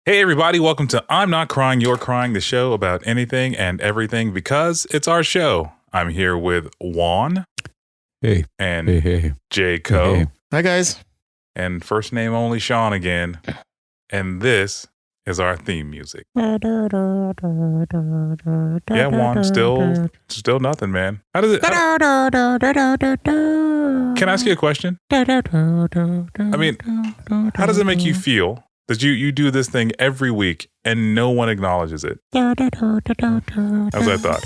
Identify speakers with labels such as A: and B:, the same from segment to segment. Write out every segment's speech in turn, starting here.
A: Hey everybody, welcome to I'm Not Crying, You're Crying, the show about anything and everything because it's our show. I'm here with Juan.
B: Hey.
A: And
B: Hey.
A: J-Co.
B: Hey.
C: Hi, guys.
A: And first name only Sean again. And this is our theme music. Yeah, Juan, still nothing, man. How does it... Can I ask you a question? I mean, how does it make you feel that you do this thing every week and no one acknowledges it? That's what I thought.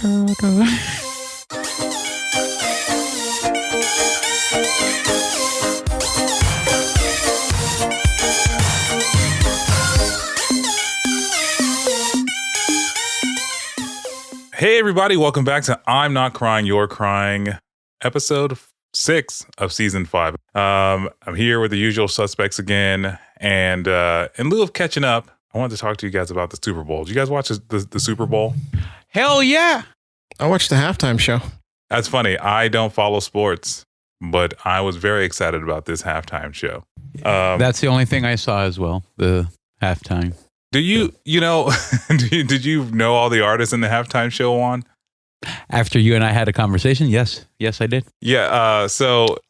A: Hey everybody, welcome back to I'm Not Crying, You're Crying, episode 6 of season 5. I'm here with the usual suspects again, and in lieu of catching up, I wanted to talk to you guys about the Super Bowl. Did you guys watch the Super Bowl?
B: Hell yeah.
C: I watched the halftime show.
A: That's funny. I don't follow sports, but I was very excited about this halftime show.
B: That's the only thing I saw as well, the halftime.
A: Did you know all the artists in the halftime show, Juan?
B: After you and I had a conversation, yes, I did.
A: Yeah.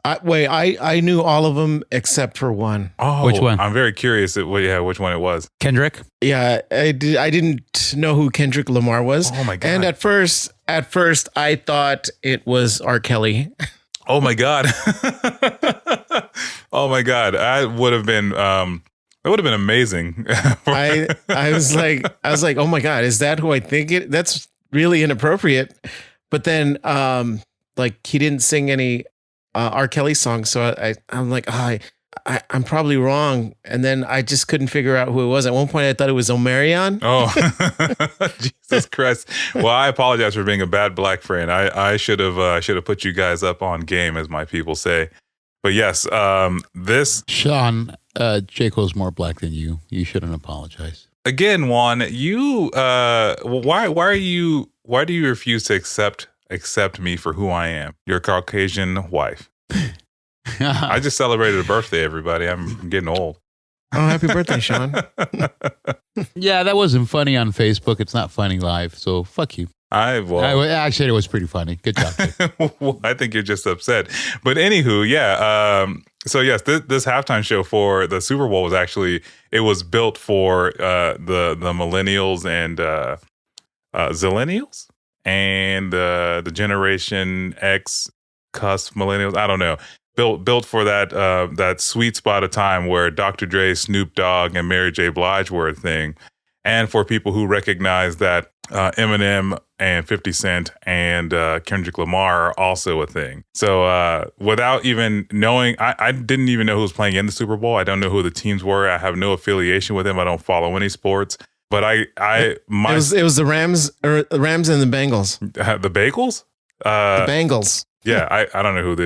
C: I knew all of them except for one.
A: Oh,
B: which one?
A: I'm very curious. Which one it was?
B: Kendrick.
C: Yeah, I didn't know who Kendrick Lamar was.
A: Oh my god!
C: And at first, I thought it was R. Kelly.
A: Oh my god! Oh my god! I would have been. It would have been amazing.
C: I was like, oh my god, is that who I think it? That's really inappropriate. But then, he didn't sing any R. Kelly songs, so I'm like, I'm probably wrong. And then I just couldn't figure out who it was. At one point, I thought it was Omarion.
A: Oh, Jesus Christ! Well, I apologize for being a bad black friend. I should have put you guys up on game, as my people say. But yes, this
B: Sean, J-Co's more black than you. You shouldn't apologize.
A: Again, Juan, you why do you refuse to accept me for who I am? Your Caucasian wife. I just celebrated a birthday, everybody. I'm getting old.
C: Oh, happy birthday, Sean.
B: Yeah, that wasn't funny on Facebook. It's not funny live, so fuck you. Actually, it was pretty funny. Good job.
A: Well, I think you're just upset. But anywho, yeah. So yes, this halftime show for the Super Bowl was actually, it was built for the millennials and zillennials and the Generation X cusp millennials. I don't know. Built for that sweet spot of time where Dr. Dre, Snoop Dogg, and Mary J. Blige were a thing, and for people who recognize that Eminem and 50 Cent and Kendrick Lamar are also a thing. So without even knowing, I didn't even know who was playing in the Super Bowl. I don't know who the teams were. I have no affiliation with them. I don't follow any sports. But it was
C: the Rams and the Bengals.
A: The Bagels?
C: The Bengals.
A: Yeah, I don't know who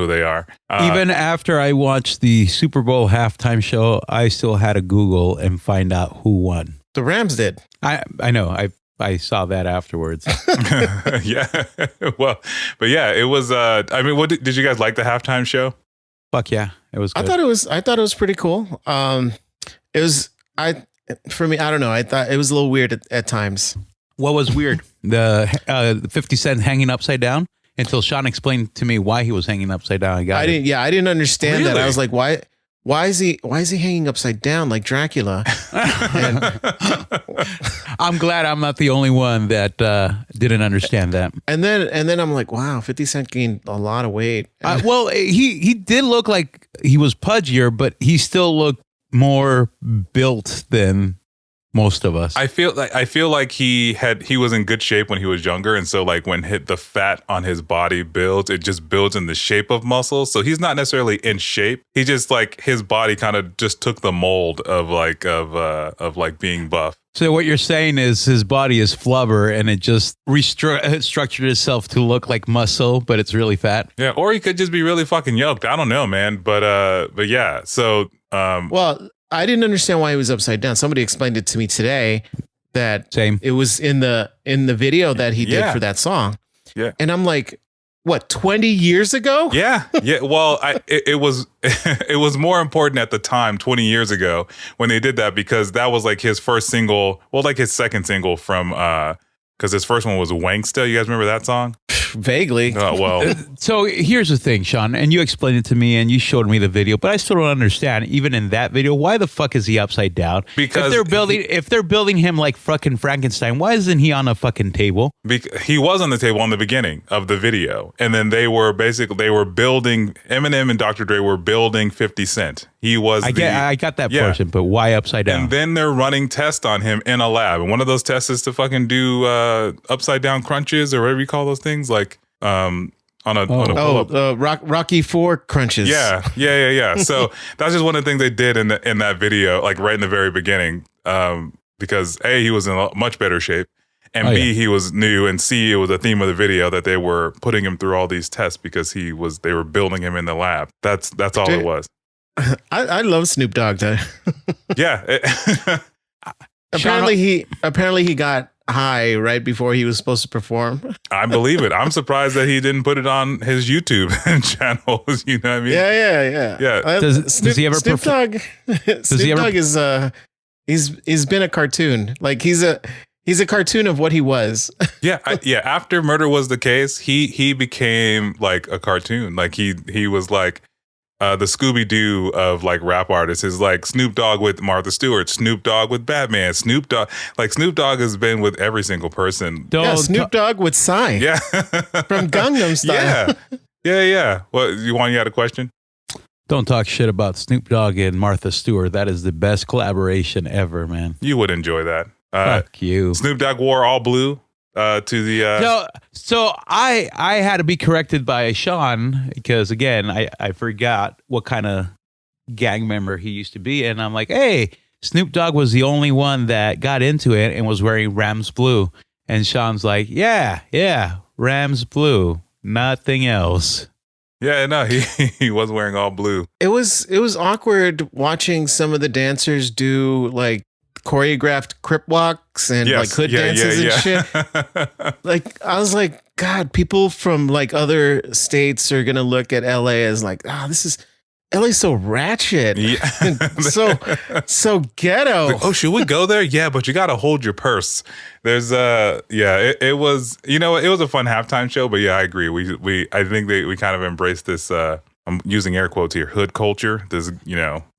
A: they are.
B: Even after I watched the Super Bowl halftime show, I still had to Google and find out who won.
C: The Rams did.
B: I know. I saw that afterwards.
A: Yeah. Well, but yeah, it was. I mean, what did you guys like the halftime show?
B: Fuck yeah, it was good.
C: I thought it was pretty cool. For me, I don't know. I thought it was a little weird at times.
B: What was weird? The 50 Cent hanging upside down? Until Sean explained to me why he was hanging upside down. I
C: didn't understand
A: really?
C: that. I was like, why is he hanging upside down like Dracula?
B: I'm glad I'm not the only one that didn't understand that.
C: And then I'm like, wow, 50 Cent gained a lot of weight.
B: Well, he did look like he was pudgier, but he still looked more built than most of us.
A: I feel like he was in good shape when he was younger, and so like when the fat on his body builds, it just builds in the shape of muscles. So he's not necessarily in shape. He just like his body kind of just took the mold of being buff.
B: So what you're saying is his body is flubber and it just restructured itself to look like muscle, but it's really fat.
A: Yeah, or he could just be really fucking yoked. I don't know, man. But yeah. So
C: well, I didn't understand why he was upside down. Somebody explained it to me today that
B: Same.
C: It was in the video that he did for that song.
A: Yeah.
C: And I'm like, what, 20 years ago?
A: Yeah. Well, it was it was more important at the time, 20 years ago, when they did that, because that was like his first single. Well, like his second single from because his first one was Wanksta. You guys remember that song?
C: Vaguely.
A: Oh, well.
B: So here's the thing, Sean, and you explained it to me and you showed me the video, but I still don't understand, even in that video, why the fuck is he upside down?
A: Because
B: if they're building him like fucking Frankenstein, why isn't he on a fucking table?
A: He was on the table on the beginning of the video, and then they were building, Eminem and Dr. Dre were building 50 Cent. He was
B: I got that portion, but why upside down?
A: And then they're running tests on him in a lab, and one of those tests is to fucking do upside down crunches or whatever you call those things, like on a pull-up.
C: Rocky 4 crunches.
A: Yeah. So that's just one of the things they did in that video, like right in the very beginning, because A, he was in a much better shape, and B, he was new, and C, it was a theme of the video that they were putting him through all these tests because they were building him in the lab. That's all it was.
C: I love Snoop Dogg though.
A: Yeah.
C: Apparently he got high right before he was supposed to perform.
A: I believe it. I'm surprised that he didn't put it on his YouTube channels. You know what I mean?
C: Yeah.
B: Does he ever
C: Snoop Dogg? Snoop Dogg is he's been a cartoon. Like he's a cartoon of what he was.
A: Yeah. After Murder Was the Case, he became like a cartoon. Like he was like the Scooby-Doo of like rap artists. Is like Snoop Dogg with Martha Stewart, Snoop Dogg with Batman, Snoop Dogg has been with every single person.
C: Snoop Dogg with Psy.
A: Yeah.
C: From Gangnam Style.
A: Yeah. What, you had a question?
B: Don't talk shit about Snoop Dogg and Martha Stewart. That is the best collaboration ever, man.
A: You would enjoy that.
B: Fuck you.
A: Snoop Dogg wore all blue to the
B: So I had to be corrected by Sean because again I forgot what kind of gang member he used to be, and I'm like, hey, Snoop Dogg was the only one that got into it and was wearing Rams blue, and Sean's like, yeah, Rams blue, nothing else.
A: Yeah, no, he was wearing all blue. It
C: was awkward watching some of the dancers do like choreographed crip walks and like hood dances and shit. Like I was like, God, people from like other states are gonna look at LA as like, LA's so ratchet. Yeah. so ghetto.
A: Like, should we go there? Yeah, but you gotta hold your purse. There's it was, it was a fun halftime show, but yeah, I agree. I think we kind of embraced this I'm using air quotes here, hood culture, this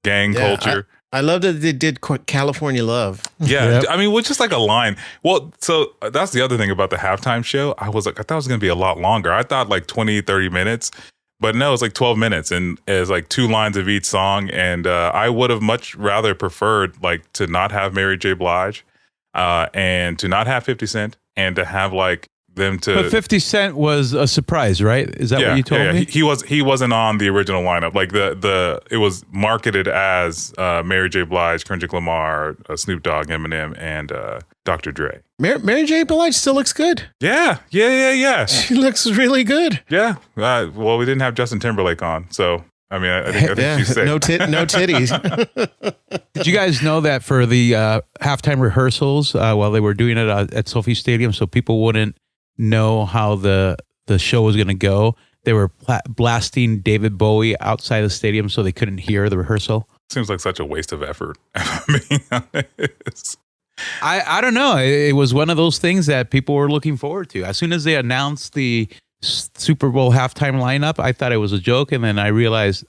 A: gang culture.
C: I love that they did California Love.
A: Yeah. Yep. I mean, just like a line. Well, so that's the other thing about the halftime show. I thought it was going to be a lot longer. I thought like 20, 30 minutes, but no, it's like 12 minutes and it's like 2 lines of each song. And I would have much rather preferred like to not have Mary J. Blige and to not have 50 Cent and to have like them to.
B: But 50 Cent was a surprise, right? Is that what you told me?
A: He wasn't on the original lineup. Like it was marketed as Mary J. Blige, Kendrick Lamar, Snoop Dogg, Eminem, and Dr. Dre.
C: Mary J. Blige still looks good.
A: Yeah. She
C: looks really good.
A: Yeah. Well, we didn't have Justin Timberlake on, so I mean, I think she's safe.
C: No titties.
B: Did you guys know that for the halftime rehearsals while they were doing it at SoFi Stadium, so people wouldn't know how the show was going to go, they were blasting David Bowie outside the stadium so they couldn't hear the rehearsal?
A: Seems like such a waste of effort, if I'm being honest.
B: I don't know. It was one of those things that people were looking forward to. As soon as they announced the Super Bowl halftime lineup, I thought it was a joke, and then I realized,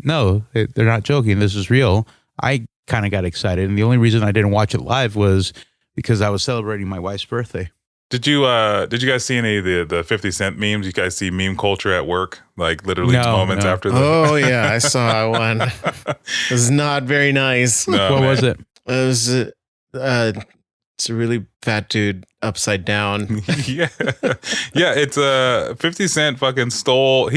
B: no, they're not joking. This is real. I kind of got excited, and the only reason I didn't watch it live was because I was celebrating my wife's birthday.
A: Did you guys see any of the 50 Cent memes? You guys see meme culture at work? Like literally moments after the...
C: Oh, yeah. I saw one. It was not very nice.
B: No, what was it?
C: It was it's a really fat dude upside down.
A: Yeah. It's 50 Cent fucking stole...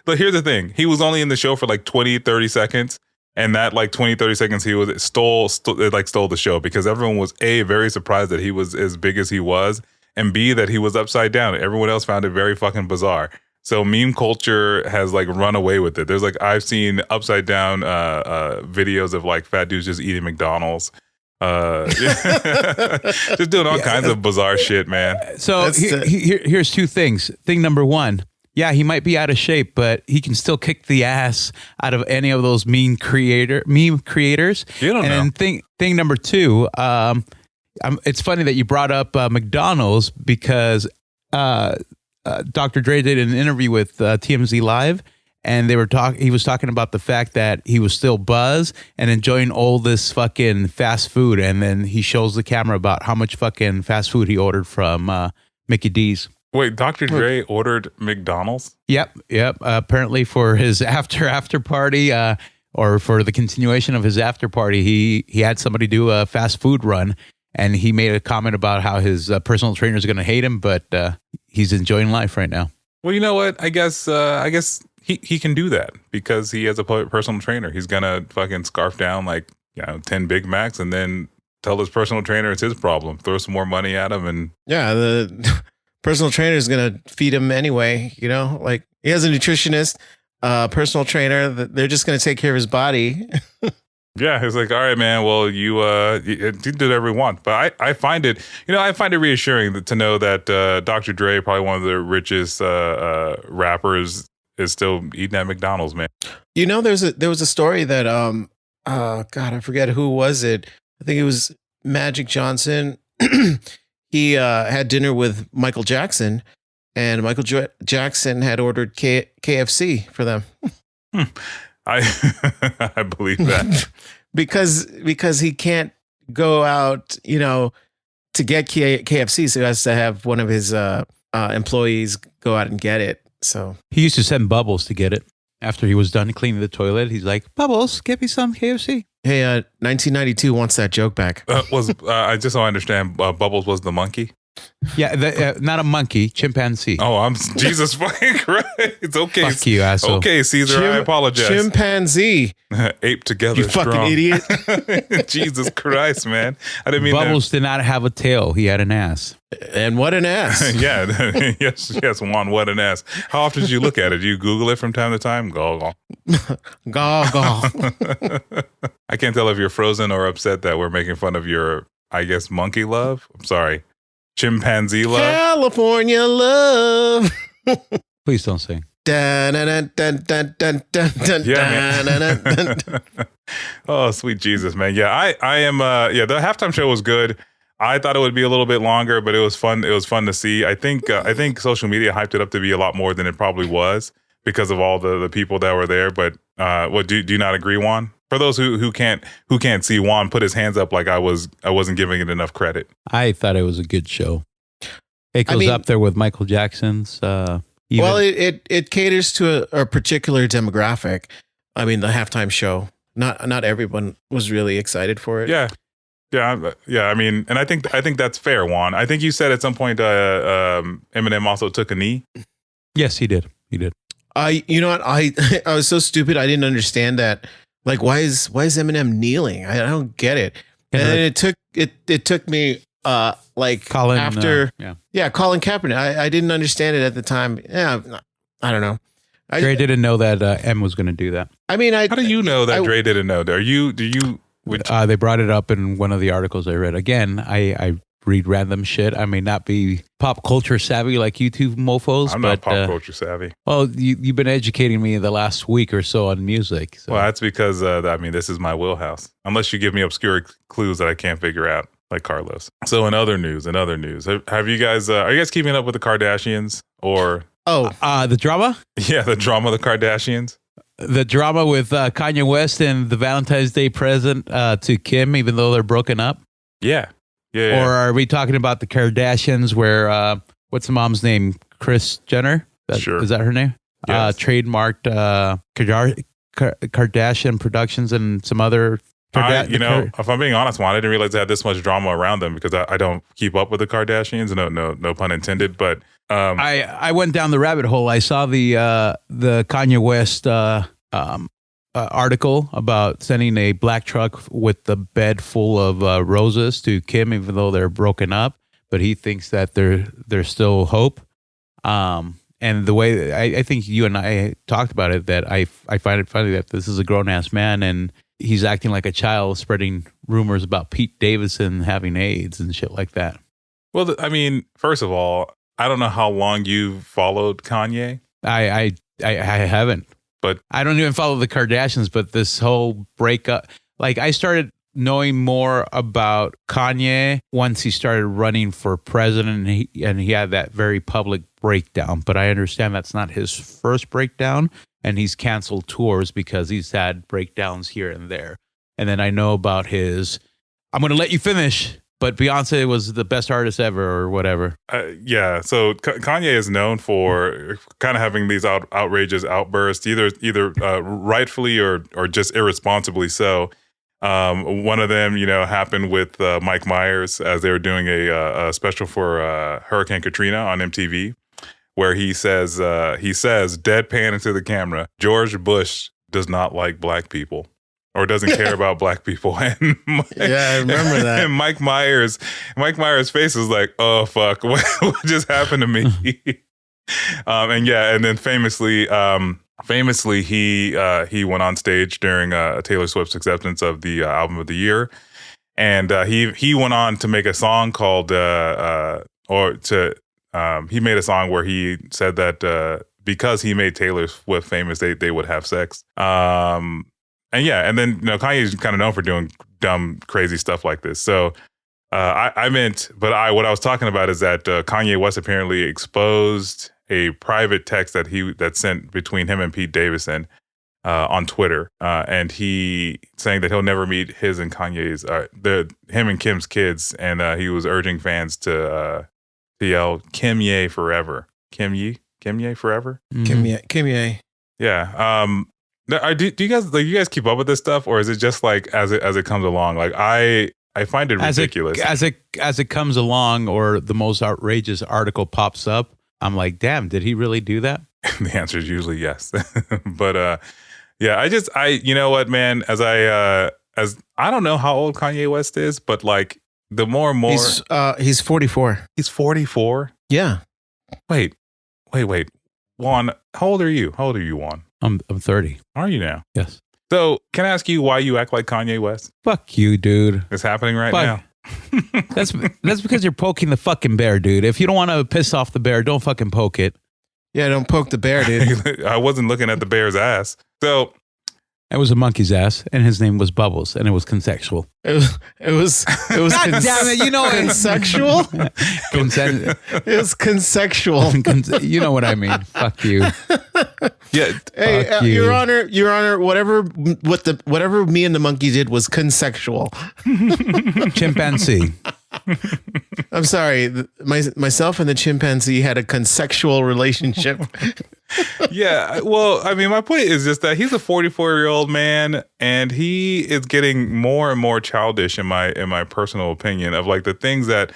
A: But here's the thing. He was only in the show for like 20, 30 seconds. And that like 20, 30 seconds, he was stole the show because everyone was A, very surprised that he was as big as he was, and B, that he was upside down. Everyone else found it very fucking bizarre. So meme culture has like run away with it. There's like, I've seen upside down videos of like fat dudes just eating McDonald's. Just doing all kinds of bizarre shit, man.
B: So here's 2 things. Thing number 1, Yeah, he might be out of shape, but he can still kick the ass out of any of those meme creators.
A: You don't
B: and
A: know.
B: then thing number two, it's funny that you brought up McDonald's because Dr. Dre did an interview with TMZ Live, and he was talking about the fact that he was still buzzed and enjoying all this fucking fast food, and then he shows the camera about how much fucking fast food he ordered from Mickey D's.
A: Wait, Dr. Dre ordered McDonald's?
B: Yep. Apparently for his after party, or for the continuation of his after party, he had somebody do a fast food run, and he made a comment about how his personal trainer is going to hate him, but he's enjoying life right now.
A: Well, you know what? I guess he can do that because he has a personal trainer. He's gonna fucking scarf down 10 Big Macs and then tell his personal trainer it's his problem. Throw some more money at him and
C: Yeah, the personal trainer is going to feed him anyway. You know, like he has a nutritionist, personal trainer. They're just going to take care of his body.
A: yeah, he's like, all right, man. Well, you do whatever you want. But I find it reassuring to know that Dr. Dre, probably one of the richest rappers, is still eating at McDonald's, man.
C: You know, there was a story that God, I forget who was it. I think it was Magic Johnson. He had dinner with Michael Jackson, and Michael Jackson had ordered KFC for them.
A: I believe that.
C: because he can't go out, to get KFC, so he has to have one of his employees go out and get it. So
B: He used to send Bubbles to get it after he was done cleaning the toilet. He's like, Bubbles, get me some KFC.
C: hey, 1992 wants that joke back.
A: I just so I understand, Bubbles was the monkey.
B: Yeah, not a monkey, chimpanzee.
A: Oh, I'm Jesus fucking Christ. It's okay.
B: Fuck you, asshole.
A: Okay, Caesar, I apologize.
C: Chimpanzee.
A: Ape together,
C: You fucking
A: strong.
C: idiot.
A: Jesus Christ, man. I didn't mean
B: Bubbles did not have a tail. He had an ass.
C: And what an ass.
A: Yeah, yes, Juan, what an ass. How often did you look at it? Do you Google it from time to time? Go.
C: Gaw.
A: I can't tell if you're frozen or upset that we're making fun of your, I guess, monkey love. I'm sorry. Chimpanzee love.
C: California love.
B: Please don't sing.
C: Dun, dun, dun, dun, dun, dun, dun,
A: Yeah,
C: dun, dun, dun, dun.
A: Oh, sweet Jesus, man. Yeah, I am. The halftime show was good. I thought it would be a little bit longer, but it was fun. It was fun to see. I think social media hyped it up to be a lot more than it probably was because of all the people that were there. But do you not agree, Juan? For those who can't see, Juan put his hands up like I wasn't giving it enough credit.
B: I thought it was a good show. It goes up there with Michael Jackson's. Well,
C: it caters to a particular demographic. I mean, the halftime show. Not everyone was really excited for it.
A: Yeah. I mean, and I think that's fair, Juan. I think you said at some point Eminem also took a knee.
B: Yes, he did.
C: You know what? I was so stupid. I didn't understand that. Like, why is Eminem kneeling? I don't get it. And then it took me
B: Colin,
C: after Colin Kaepernick. I didn't understand it at the time. Yeah, I don't know.
B: Dre didn't know that M was going to do that.
C: I mean,
A: how do you know that Dre didn't know? Do you?
B: They brought it up in one of the articles I read. Again, I read random shit. I may not be pop culture savvy like you two mofos.
A: I'm not pop culture savvy.
B: Well, you've been educating me the last week or so on music. So.
A: Well, that's because this is my wheelhouse. Unless you give me obscure clues that I can't figure out, like Carlos. So in other news, have you guys? Are you guys keeping up with the Kardashians or?
B: The drama?
A: Yeah, the drama of the Kardashians.
B: The drama with Kanye West and the Valentine's Day present to Kim, even though they're broken up.
A: Yeah.
B: Or are we talking about the Kardashians where, what's the mom's name? Kris Jenner?
A: Sure.
B: Is that her name?
A: Yes.
B: Trademarked Kardashian Productions and some other...
A: if I'm being honest, Juan, I didn't realize they had this much drama around them because I don't keep up with the Kardashians. No pun intended. But
B: I went down the rabbit hole. I saw the Kanye West article about sending a black truck with the bed full of roses to Kim, even though they're broken up. But he thinks that there's still hope. And the way I think you and I talked about it, that I find it funny that this is a grown ass man and he's acting like a child, spreading rumors about Pete Davidson having AIDS and shit like that.
A: Well, I mean, first of all, I don't know how long you've followed Kanye,
B: I haven't.
A: But
B: I don't even follow the Kardashians, but this whole breakup, like I started knowing more about Kanye once he started running for president and he had that very public breakdown. But I understand that's not his first breakdown, and he's canceled tours because he's had breakdowns here and there. And then I know about his, I'm going to let you finish, but Beyonce was the best artist ever or whatever.
A: Yeah, so Kanye is known for kind of having these outrageous outbursts, either rightfully or just irresponsibly so. One of them, happened with Mike Myers as they were doing a special for Hurricane Katrina on MTV, where he says deadpan into the camera, George Bush does not like black people or doesn't care about black people. And
C: I remember that.
A: And Mike Myers' face was like, oh fuck, what just happened to me? And then famously, he went on stage during Taylor Swift's acceptance of the album of the year, and he went on to make a song called he made a song where he said that because he made Taylor Swift famous, they would have sex. And then Kanye is kind of known for doing dumb, crazy stuff like this. So what I was talking about is that Kanye West apparently exposed a private text that sent between him and Pete Davidson on Twitter, and he saying that he'll never meet his and Kanye's him and Kim's kids, and he was urging fans to yell Kim Ye forever, Kim Ye forever,
C: Kim Ye.
A: Yeah. Do you guys keep up with this stuff, or is it just like as it comes along? Like I find it ridiculous
B: as it comes along, or the most outrageous article pops up. I'm like, damn, did he really do that?
A: The answer is usually yes. But you know what, man, as I don't know how old Kanye West is, but like the more and more
C: he's 44.
A: He's 44?
C: Yeah.
A: Wait. Juan, how old are you, Juan?
B: I'm 30.
A: Are you now?
B: Yes.
A: So can I ask you why you act like Kanye West?
B: Fuck you, dude.
A: It's happening right now.
B: That's because you're poking the fucking bear, dude. If you don't want to piss off the bear, don't fucking poke it.
C: Yeah, don't poke the bear, dude.
A: I wasn't looking at the bear's ass. So
B: it was a monkey's ass, and his name was Bubbles, and it was consensual.
C: It was
B: God damn it,
C: consensual? It was consensual.
B: You know what I mean. Fuck you.
A: Yeah.
C: Hey, Your Honor, whatever me and the monkey did was consensual.
B: Chimpanzee.
C: I'm sorry. Myself and the chimpanzee had a consensual relationship.
A: Yeah. Well, I mean, my point is just that he's a 44-year-old man, and he is getting more and more childish in my personal opinion of like the things that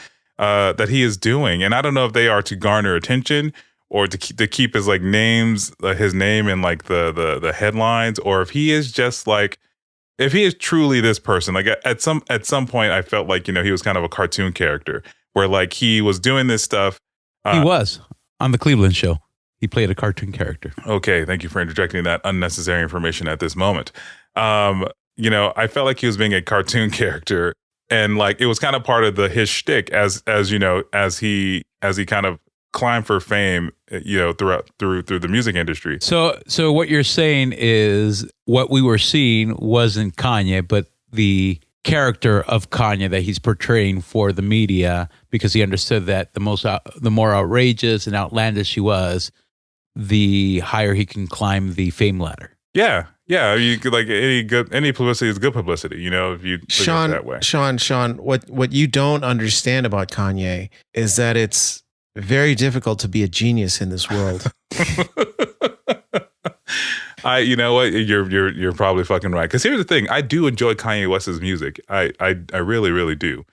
A: he is doing. And I don't know if they are to garner attention or to keep his like his name in like the headlines, or if he is just like, if he is truly this person. Like at some point I felt like, he was kind of a cartoon character where like he was doing this stuff.
B: He was on the Cleveland show. He played a cartoon character.
A: Okay. Thank you for interjecting that unnecessary information at this moment. I felt like he was being a cartoon character, and like it was kind of part of his shtick as he kind of climbed for fame, through the music industry.
B: So what you're saying is what we were seeing wasn't Kanye, but the character of Kanye that he's portraying for the media, because he understood that the more outrageous and outlandish he was, the higher he can climb the fame ladder.
A: Yeah. Yeah, you could, like any publicity is good publicity, if you look at it that way.
C: Sean, what you don't understand about Kanye is that it's very difficult to be a genius in this world.
A: You know what? You're probably fucking right. Because here's the thing: I do enjoy Kanye West's music. I really, really do.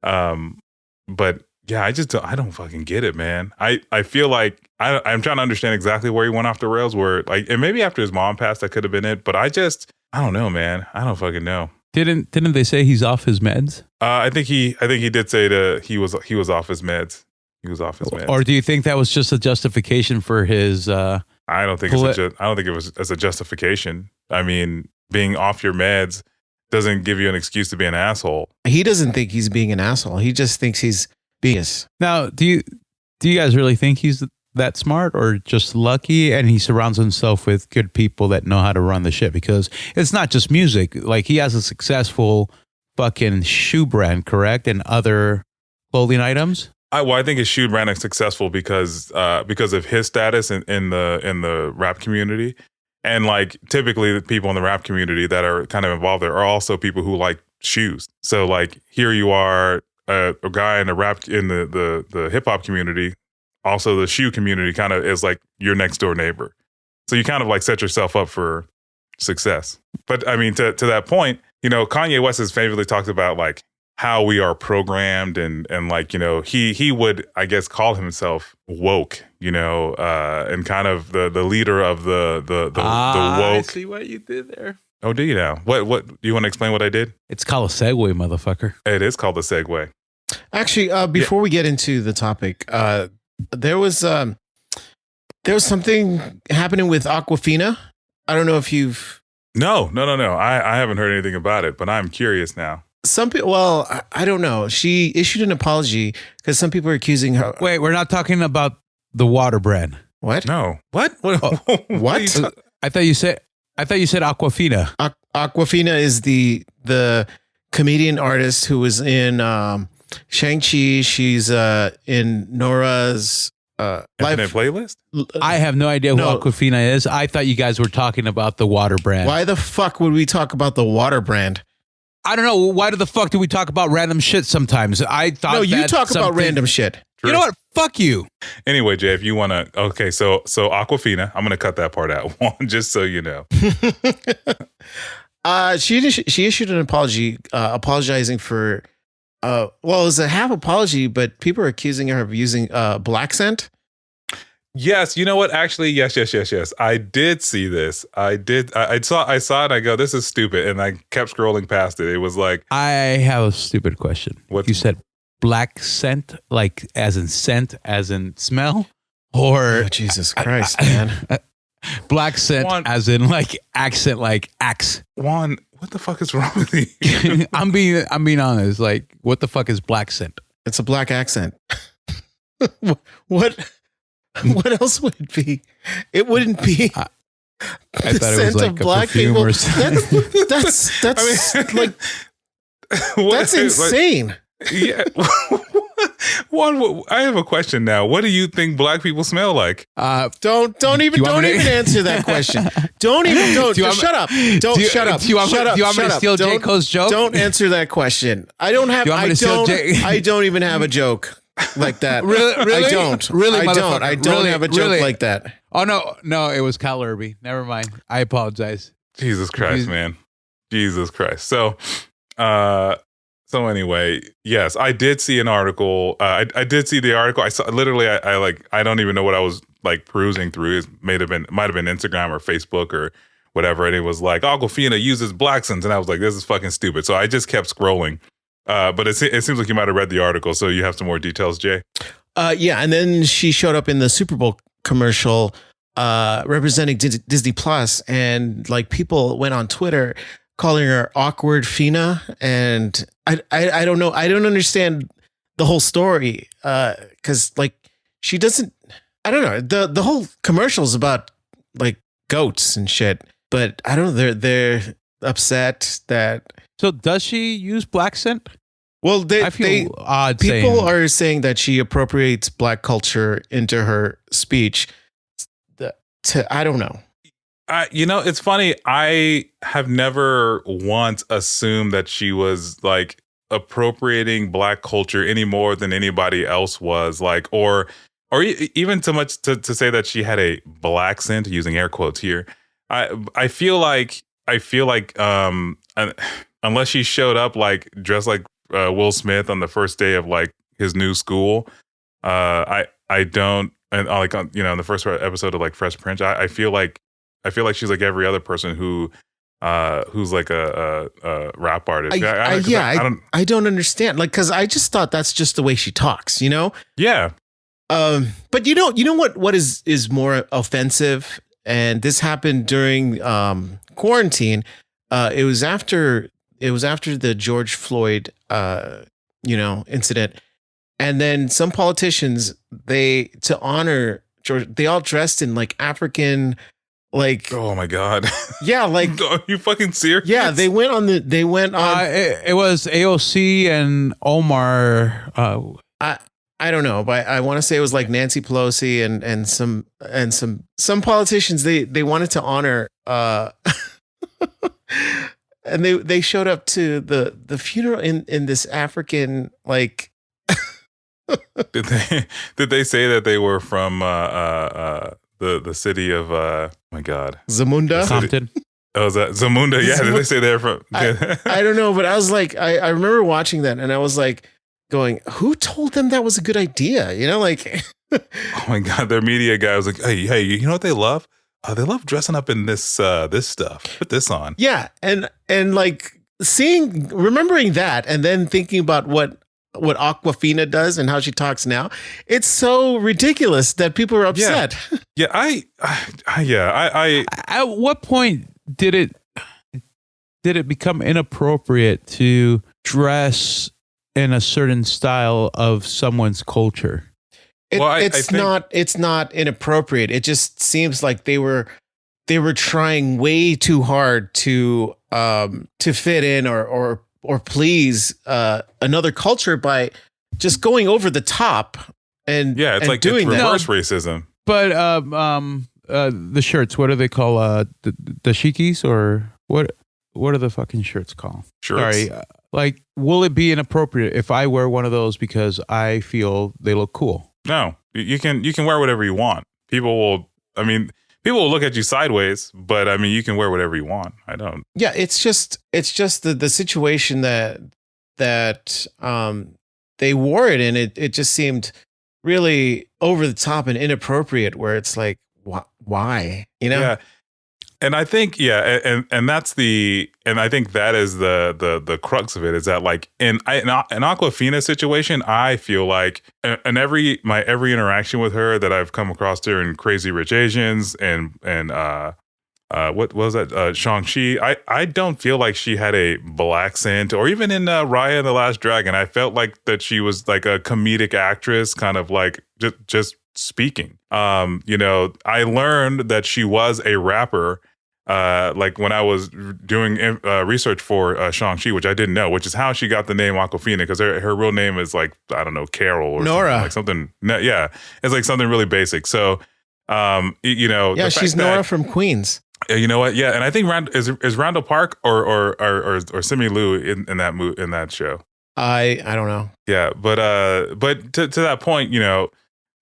A: But yeah, I don't fucking get it, man. I feel like I'm trying to understand exactly where he went off the rails. Where like, and maybe after his mom passed, that could have been it. But I don't know, man. I don't fucking know.
B: Didn't they say he's off his meds?
A: I think he did say he was off his meds. He was off his meds.
B: Or do you think that was just a justification for his?
A: I don't think it was as a justification. I mean, being off your meds doesn't give you an excuse to be an asshole.
C: He doesn't think he's being an asshole. He just thinks he's being.
B: Now, do you guys really think he's that smart or just lucky, and he surrounds himself with good people that know how to run the shit, because it's not just music. Like, he has a successful fucking shoe brand, correct? And other clothing items.
A: I think his shoe brand is successful because of his status in the rap community. And like typically the people in the rap community that are kind of involved there are also people who like shoes. So like here you are, a guy in the hip hop community, also the shoe community kind of is like your next door neighbor. So you kind of like set yourself up for success. But I mean, to that point, you know, Kanye West has famously talked about like how we are programmed and like, you know, he would, I guess, call himself woke, you know, and kind of the leader of the woke.
B: I see what you did there.
A: Oh, do you now? What do you want to explain what I did?
B: It's called a segue, motherfucker.
A: It is called a segue.
C: Actually, before we get into the topic, there was something happening with Aquafina. I don't know if you've.
A: No. I haven't heard anything about it, but I'm curious now.
C: Some people, well, I don't know. She issued an apology because some people are accusing her.
B: Wait, we're not talking about the water brand.
C: What?
A: No. What? What?
C: What?
B: I thought you said Aquafina.
C: Aquafina is the comedian artist who was in Shang-Chi. She's in Nora's
A: Infinite Playlist?
B: I have no idea who Aquafina is. I thought you guys were talking about the water brand.
C: Why the fuck would we talk about the water brand?
B: I don't know. Why the fuck do we talk about random shit sometimes? I thought
C: no, you talk about random shit.
B: You know what? Fuck you.
A: Anyway, Jay, if you want to, okay, so Aquafina, I'm going to cut that part out, just so you know.
C: She issued an apology, apologizing for, well, it was a half apology, but people are accusing her of using black scent.
A: Yes, you know what? Actually, yes. I did see this. I saw it. I go, this is stupid, and I kept scrolling past it. It was like,
B: I have a stupid question.
A: What
B: you said? Black scent, like as in smell, or
C: Jesus Christ, man.
B: Black scent,
A: Juan,
B: as in like accent, like axe.
A: Juan, what the fuck is wrong with you?
B: I'm being honest. Like, what the fuck is black scent?
C: It's a black accent. What else would it be? It wouldn't be.
B: I thought it was like
C: of black people.
B: or
C: That's
A: I mean,
C: like that's insane.
A: Yeah. Juan, I have a question now. What do you think black people smell like?
C: Don't even answer that question. Shut up. Shut up.
B: Do you want me to steal J. Cole's joke?
C: Don't answer that question. I don't even have a joke like that.
B: Really?
C: I don't.
B: Really,
C: I don't have a joke like that.
B: Oh no, it was Cal Irby. Never mind. I apologize.
A: Jesus Christ, man. Jesus Christ. So anyway, yes, I did see an article. I did see the article. I saw literally. I don't even know what I was like perusing through. It might have been Instagram or Facebook or whatever. And it was like Aquafina uses black scents, and I was like, this is fucking stupid. So I just kept scrolling. But it seems like you might have read the article, so you have some more details, Jay.
C: Yeah, and then she showed up in the Super Bowl commercial representing Disney Plus, and like people went on Twitter calling her awkward Fina, and I don't know. I don't understand the whole story because like she doesn't. I don't know. The whole commercial is about like goats and shit, but I don't know. They're upset that.
B: So does she use black scent?
C: Well,
B: I feel odd.
C: People are saying that she appropriates black culture into her speech. I don't know.
A: You know, it's funny. I have never once assumed that she was like appropriating black culture any more than anybody else was, like, or even too much to say that she had a black scent, using air quotes here. I feel like unless she showed up like dressed like Will Smith on the first day of like his new school, I don't, and like you know, in the first episode of like Fresh Prince, I feel like she's like every other person who's like a rap artist.
C: I don't understand. Like, cause I just thought that's just the way she talks, you know?
A: Yeah.
C: But you know what is more offensive? And this happened during quarantine. It was after the George Floyd incident. And then some politicians, to honor George. They all dressed in like African, like
A: Oh my god.
C: yeah, like
A: Are you fucking serious?
C: yeah. They went on.
B: It was AOC and Omar.
C: I don't know, but I want to say it was like Nancy Pelosi and some politicians. They wanted to honor. And they showed up to the funeral in this African like.
A: Did they say that they were from the city of my god,
C: Zamunda?
B: Compton.
A: Oh, is that Zamunda? Yeah, did they say they're from?
C: I don't know, but I was like, I remember watching that, and I was like, going, who told them that was a good idea? You know, like,
A: Oh my god, their media guy was like, hey, you know what they love? They love dressing up in this stuff. Put this on.
C: yeah, and like remembering that, and then thinking about what Aquafina does and how she talks now, it's so ridiculous that people are upset.
A: Yeah, I
B: At what point did it become inappropriate to dress in a certain style of someone's culture?
C: It's not inappropriate. It just seems like they were trying way too hard to fit in or please another culture by just going over the top and
A: yeah, it's
C: and
A: like
C: doing
A: it's
C: that.
A: reverse racism.
B: But the shirts, what do they call the shikis, or what are the fucking shirts called?
A: Shirts.
B: Sorry. Like, will it be inappropriate if I wear one of those because I feel they look cool?
A: No, you can wear whatever you want. People will look at you sideways, but I mean, you can wear whatever you want. I don't.
C: Yeah, it's just the situation that they wore it in. It just seemed really over the top and inappropriate. Where it's like, why? You know?
A: Yeah. And I think, and that's and I think that is the crux of it, is that like in Aquafina's situation, I feel like in every interaction with her that I've come across her in Crazy Rich Asians and what was that, Shang-Chi, I don't feel like she had a black scent, or even in Raya and the Last Dragon, I felt like that she was like a comedic actress, kind of like just speaking. You know, I learned that she was a rapper like when I was doing research for Shang-Chi, which I didn't know, which is how she got the name Aquafina, because her real name is like, I don't know, Carol or
C: Nora.
A: something. Yeah, it's like something really basic. So, you know,
C: yeah, she's Nora from Queens.
A: You know what? Yeah, and I think is Randall Park or Simu Liu in that show.
C: I don't know.
A: Yeah, but to that point, you know.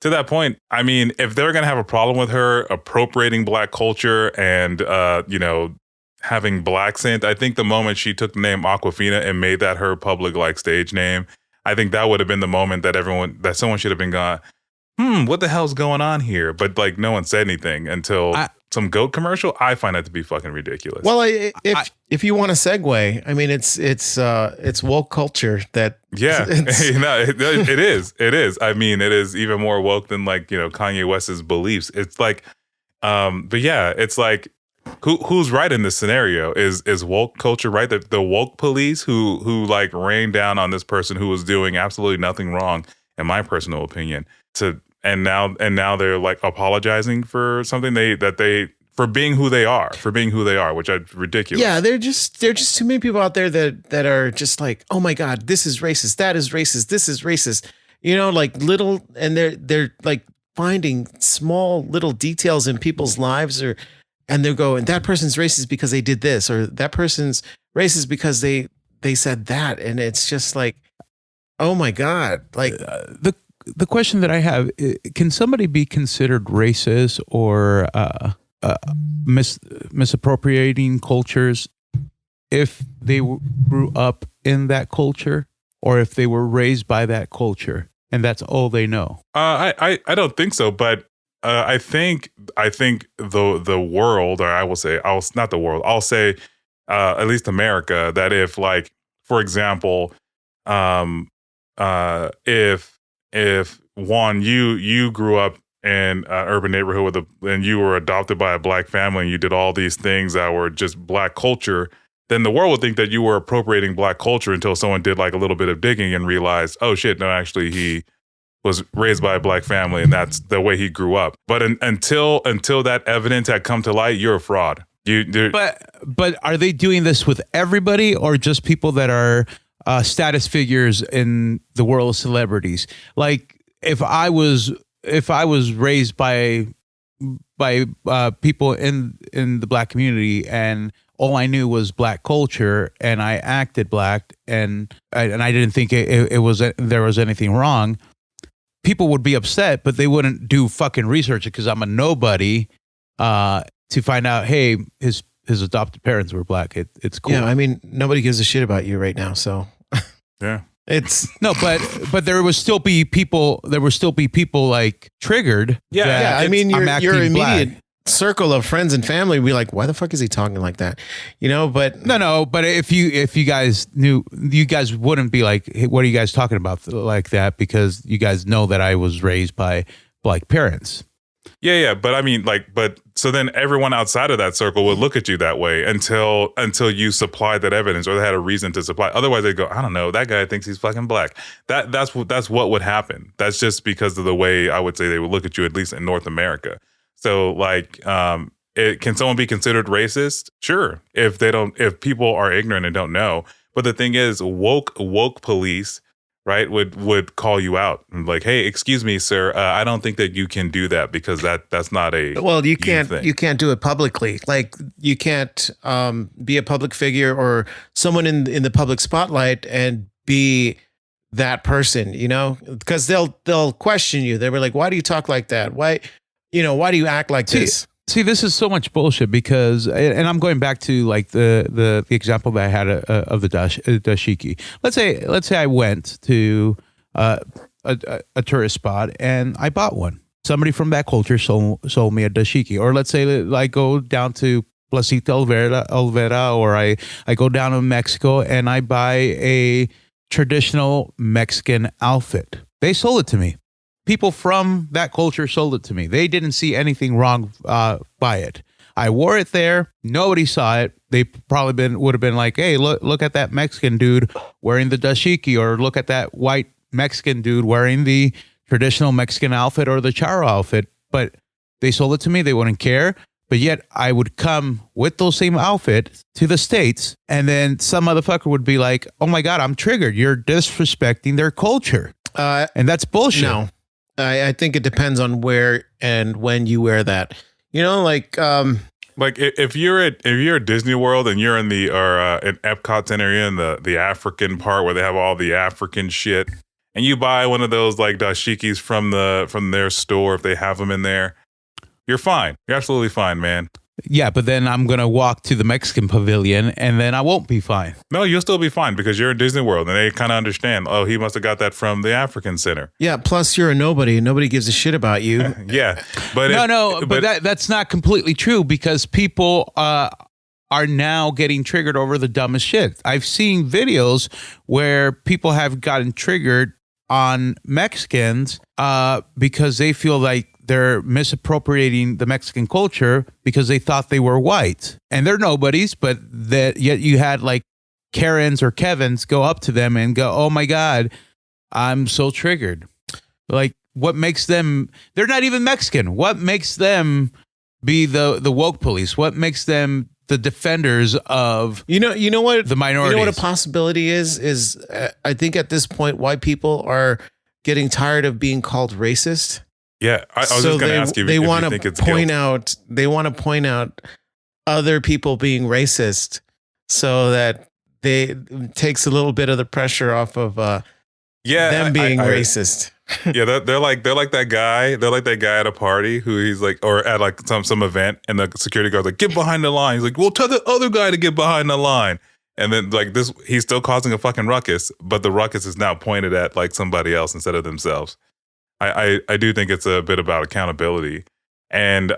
A: To that point, I mean, if they're going to have a problem with her appropriating black culture and, you know, having black scent, I think the moment she took the name Aquafina and made that her public like stage name, I think that would have been the moment that someone should have been gone, what the hell's going on here? But like no one said anything until some goat commercial. I find that to be fucking ridiculous.
C: Well, if you want to segue, I mean, it's woke culture that.
A: Yeah, no, it is. I mean, it is even more woke than like, you know, Kanye West's beliefs. It's like, but yeah, it's like, who's right in this scenario? Is woke culture right? The woke police who like rained down on this person who was doing absolutely nothing wrong, in my personal opinion. And now they're like apologizing for something for being who they are, which is ridiculous.
C: Yeah, they're just too many people out there that are just like, oh my God, this is racist, that is racist, this is racist. You know, like little, and they're like finding small little details in people's lives, and they're going, that person's racist because they did this, or that person's racist because they said that, and it's just like, oh my God, like
B: the question that I have, can somebody be considered racist or misappropriating cultures if they grew up in that culture, or if they were raised by that culture and that's all they know?
A: I don't think so, but I think the world, or I'll say at least America, that if like, for example, if Juan, you grew up in an urban neighborhood and you were adopted by a black family and you did all these things that were just black culture, then the world would think that you were appropriating black culture until someone did like a little bit of digging and realized, oh shit, no, actually was raised by a black family, and that's the way he grew up. But until that evidence had come to light, you're a fraud.
B: But are they doing this with everybody, or just people that are status figures in the world of celebrities? Like if I was raised by people in the black community, and all I knew was black culture, and I acted black, and I didn't think there was anything wrong, people would be upset, but they wouldn't do fucking research because I'm a nobody to find out, hey, his adopted parents were black. It's cool.
C: Yeah, I mean, nobody gives a shit about you right now, so
A: yeah.
C: It's
B: no, but there would still be people. There would still be people like triggered.
C: Yeah. I mean, your immediate
B: black.
C: circle of friends and family would be like, why the fuck is he talking like that? You know, but
B: no. But if you guys knew, you guys wouldn't be like, hey, what are you guys talking about like that? Because you guys know that I was raised by black parents.
A: Yeah. But I mean, so then everyone outside of that circle would look at you that way until you supplied that evidence, or they had a reason to supply. Otherwise, they'd go, I don't know, that guy thinks he's fucking black. That's what would happen. That's just because of the way I would say they would look at you, at least in North America. So can someone be considered racist? Sure, if people are ignorant and don't know. But the thing is, woke police, right, would call you out and like, hey, excuse me, sir, I don't think that you can do that because that's not a
C: you can't do it publicly. Like you can't be a public figure or someone in the public spotlight and be that person, you know, because they'll question you. They were like, why do you talk like that? Why do you act like this?
B: See, this is so much bullshit because, and I'm going back to like the example that I had of the dashiki. Let's say I went to a tourist spot and I bought one. Somebody from that culture sold me a dashiki. Or let's say I go down to Placita Olvera, or I go down to Mexico and I buy a traditional Mexican outfit. They sold it to me. People from that culture sold it to me. They didn't see anything wrong by it. I wore it there. Nobody saw it. They probably would have been like, hey, look at that Mexican dude wearing the dashiki, or look at that white Mexican dude wearing the traditional Mexican outfit or the charro outfit. But they sold it to me. They wouldn't care. But yet I would come with those same outfits to the States, and then some motherfucker would be like, oh my God, I'm triggered. You're disrespecting their culture. And that's bullshit.
C: No. I think it depends on where and when you wear that. You know, like
A: if you're at Disney World and you're in the in Epcot Center, you're in the African part where they have all the African shit, and you buy one of those like dashikis from their store if they have them in there, you're fine. You're absolutely fine, man.
B: Yeah, but then I'm going to walk to the Mexican pavilion and then I won't be fine.
A: No, you'll still be fine because you're in Disney World and they kind of understand, oh, he must have got that from the African Center.
C: Yeah, plus you're a nobody and nobody gives a shit about you.
A: Yeah. But
B: that's not completely true because people are now getting triggered over the dumbest shit. I've seen videos where people have gotten triggered on Mexicans because they feel like they're misappropriating the Mexican culture because they thought they were white. And they're nobodies, but yet you had like Karens or Kevins go up to them and go, oh my God, I'm so triggered. Like, what makes them, they're not even Mexican. What makes them be the woke police? What makes them the defenders of
C: you know what
B: the minorities?
C: You know what a possibility is I think at this point, white people are getting tired of being called racist.
A: Yeah, I was just going to ask you.
C: They want to point out. They want to point out other people being racist, so that it takes a little bit of the pressure off of them being racist.
A: Yeah, they're like that guy. They're like that guy at a party who he's like, or at like some event, and the security guard's like, "Get behind the line." He's like, "Well, tell the other guy to get behind the line." And then like this, he's still causing a fucking ruckus, but the ruckus is now pointed at like somebody else instead of themselves. I do think it's a bit about accountability. And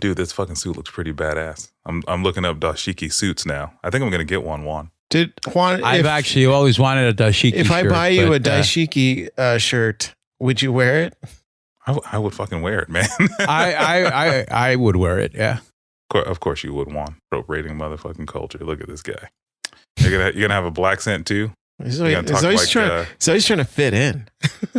A: dude, this fucking suit looks pretty badass. I'm looking up dashiki suits now. I think I'm gonna get one, Juan.
C: Did Juan?
B: I've actually always wanted a dashiki.
C: If I buy you a dashiki shirt, would you wear it?
A: I would fucking wear it, man.
B: I would wear it. Yeah.
A: Of course you would, Juan. Appropriating motherfucking culture. Look at this guy. You're gonna have a black scent too.
C: He's
A: You
C: always,
A: gonna talk like
C: he's always trying to fit in.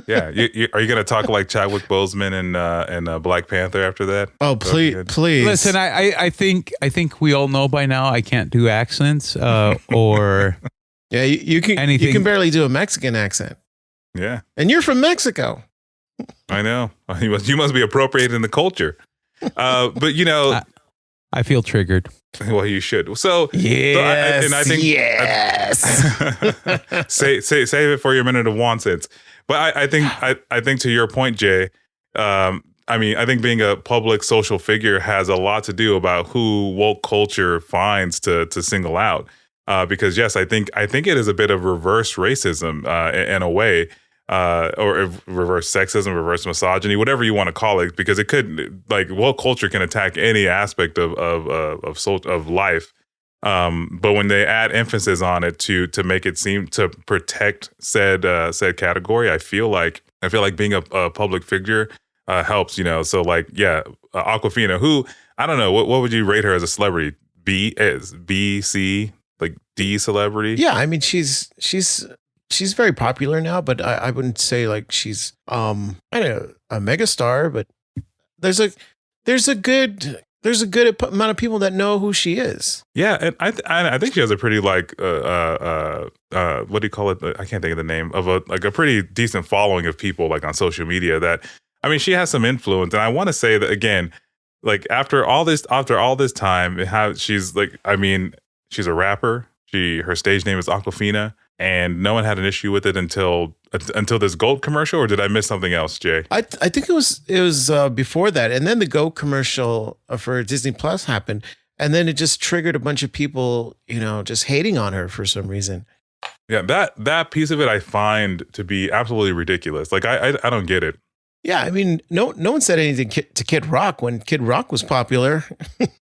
A: yeah. Are you gonna talk like Chadwick Boseman and Black Panther after that?
C: Oh, please.
B: Listen, I think we all know by now I can't do accents or
C: Yeah, you can.
B: anything.
C: You can barely do a Mexican accent,
A: Yeah,
C: and you're from Mexico.
A: I know. You must be appropriating the culture. But you know,
B: I feel triggered.
A: well, you should. So
C: Yes,
A: and I think
C: yes.
A: save it for your minute of nonsense. But I think to your point, Jay. I mean, I think being a public social figure has a lot to do about who woke culture finds to single out. Because yes, I think it is a bit of reverse racism in a way, or reverse sexism, reverse misogyny, whatever you want to call it. Because it could, like, woke culture can attack any aspect of life. But when they add emphasis on it to make it seem to protect said category, I feel like being a public figure helps. You know, so like Awkwafina, who I don't know, what would you rate her as a celebrity? B, C. Like D celebrity?
C: Yeah, I mean she's very popular now, but I wouldn't say like she's I don't know, a megastar, but there's a good amount of people that know who she is.
A: Yeah, and I think she has a pretty like what do you call it? I can't think of the name of a pretty decent following of people like on social media. That I mean, she has some influence, and I want to say that again, like after all this time, how she's like, I mean. She's a rapper. Her stage name is Awkwafina, and no one had an issue with it until this Gold commercial. Or did I miss something else, Jay?
C: I think it was before that, and then the Go commercial for Disney Plus happened, and then it just triggered a bunch of people, you know, just hating on her for some reason.
A: Yeah, that piece of it I find to be absolutely ridiculous. Like I don't get it.
C: Yeah, I mean, no one said anything to Kid Rock when Kid Rock was popular.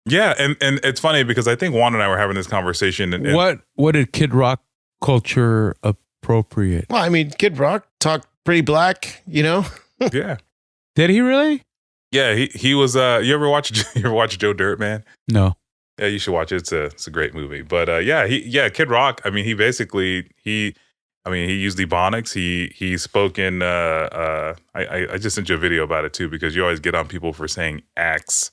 A: Yeah, and it's funny because I think Juan and I were having this conversation. And
B: what did Kid Rock culture appropriate?
C: Well, I mean, Kid Rock talked pretty black, you know.
A: Yeah.
B: Did he really?
A: Yeah, he was. You ever watch Joe Dirt, man?
B: No.
A: Yeah, you should watch it. It's a great movie. But Kid Rock. I mean, he used Ebonics. He spoke in. I just sent you a video about it too, because you always get on people for saying axe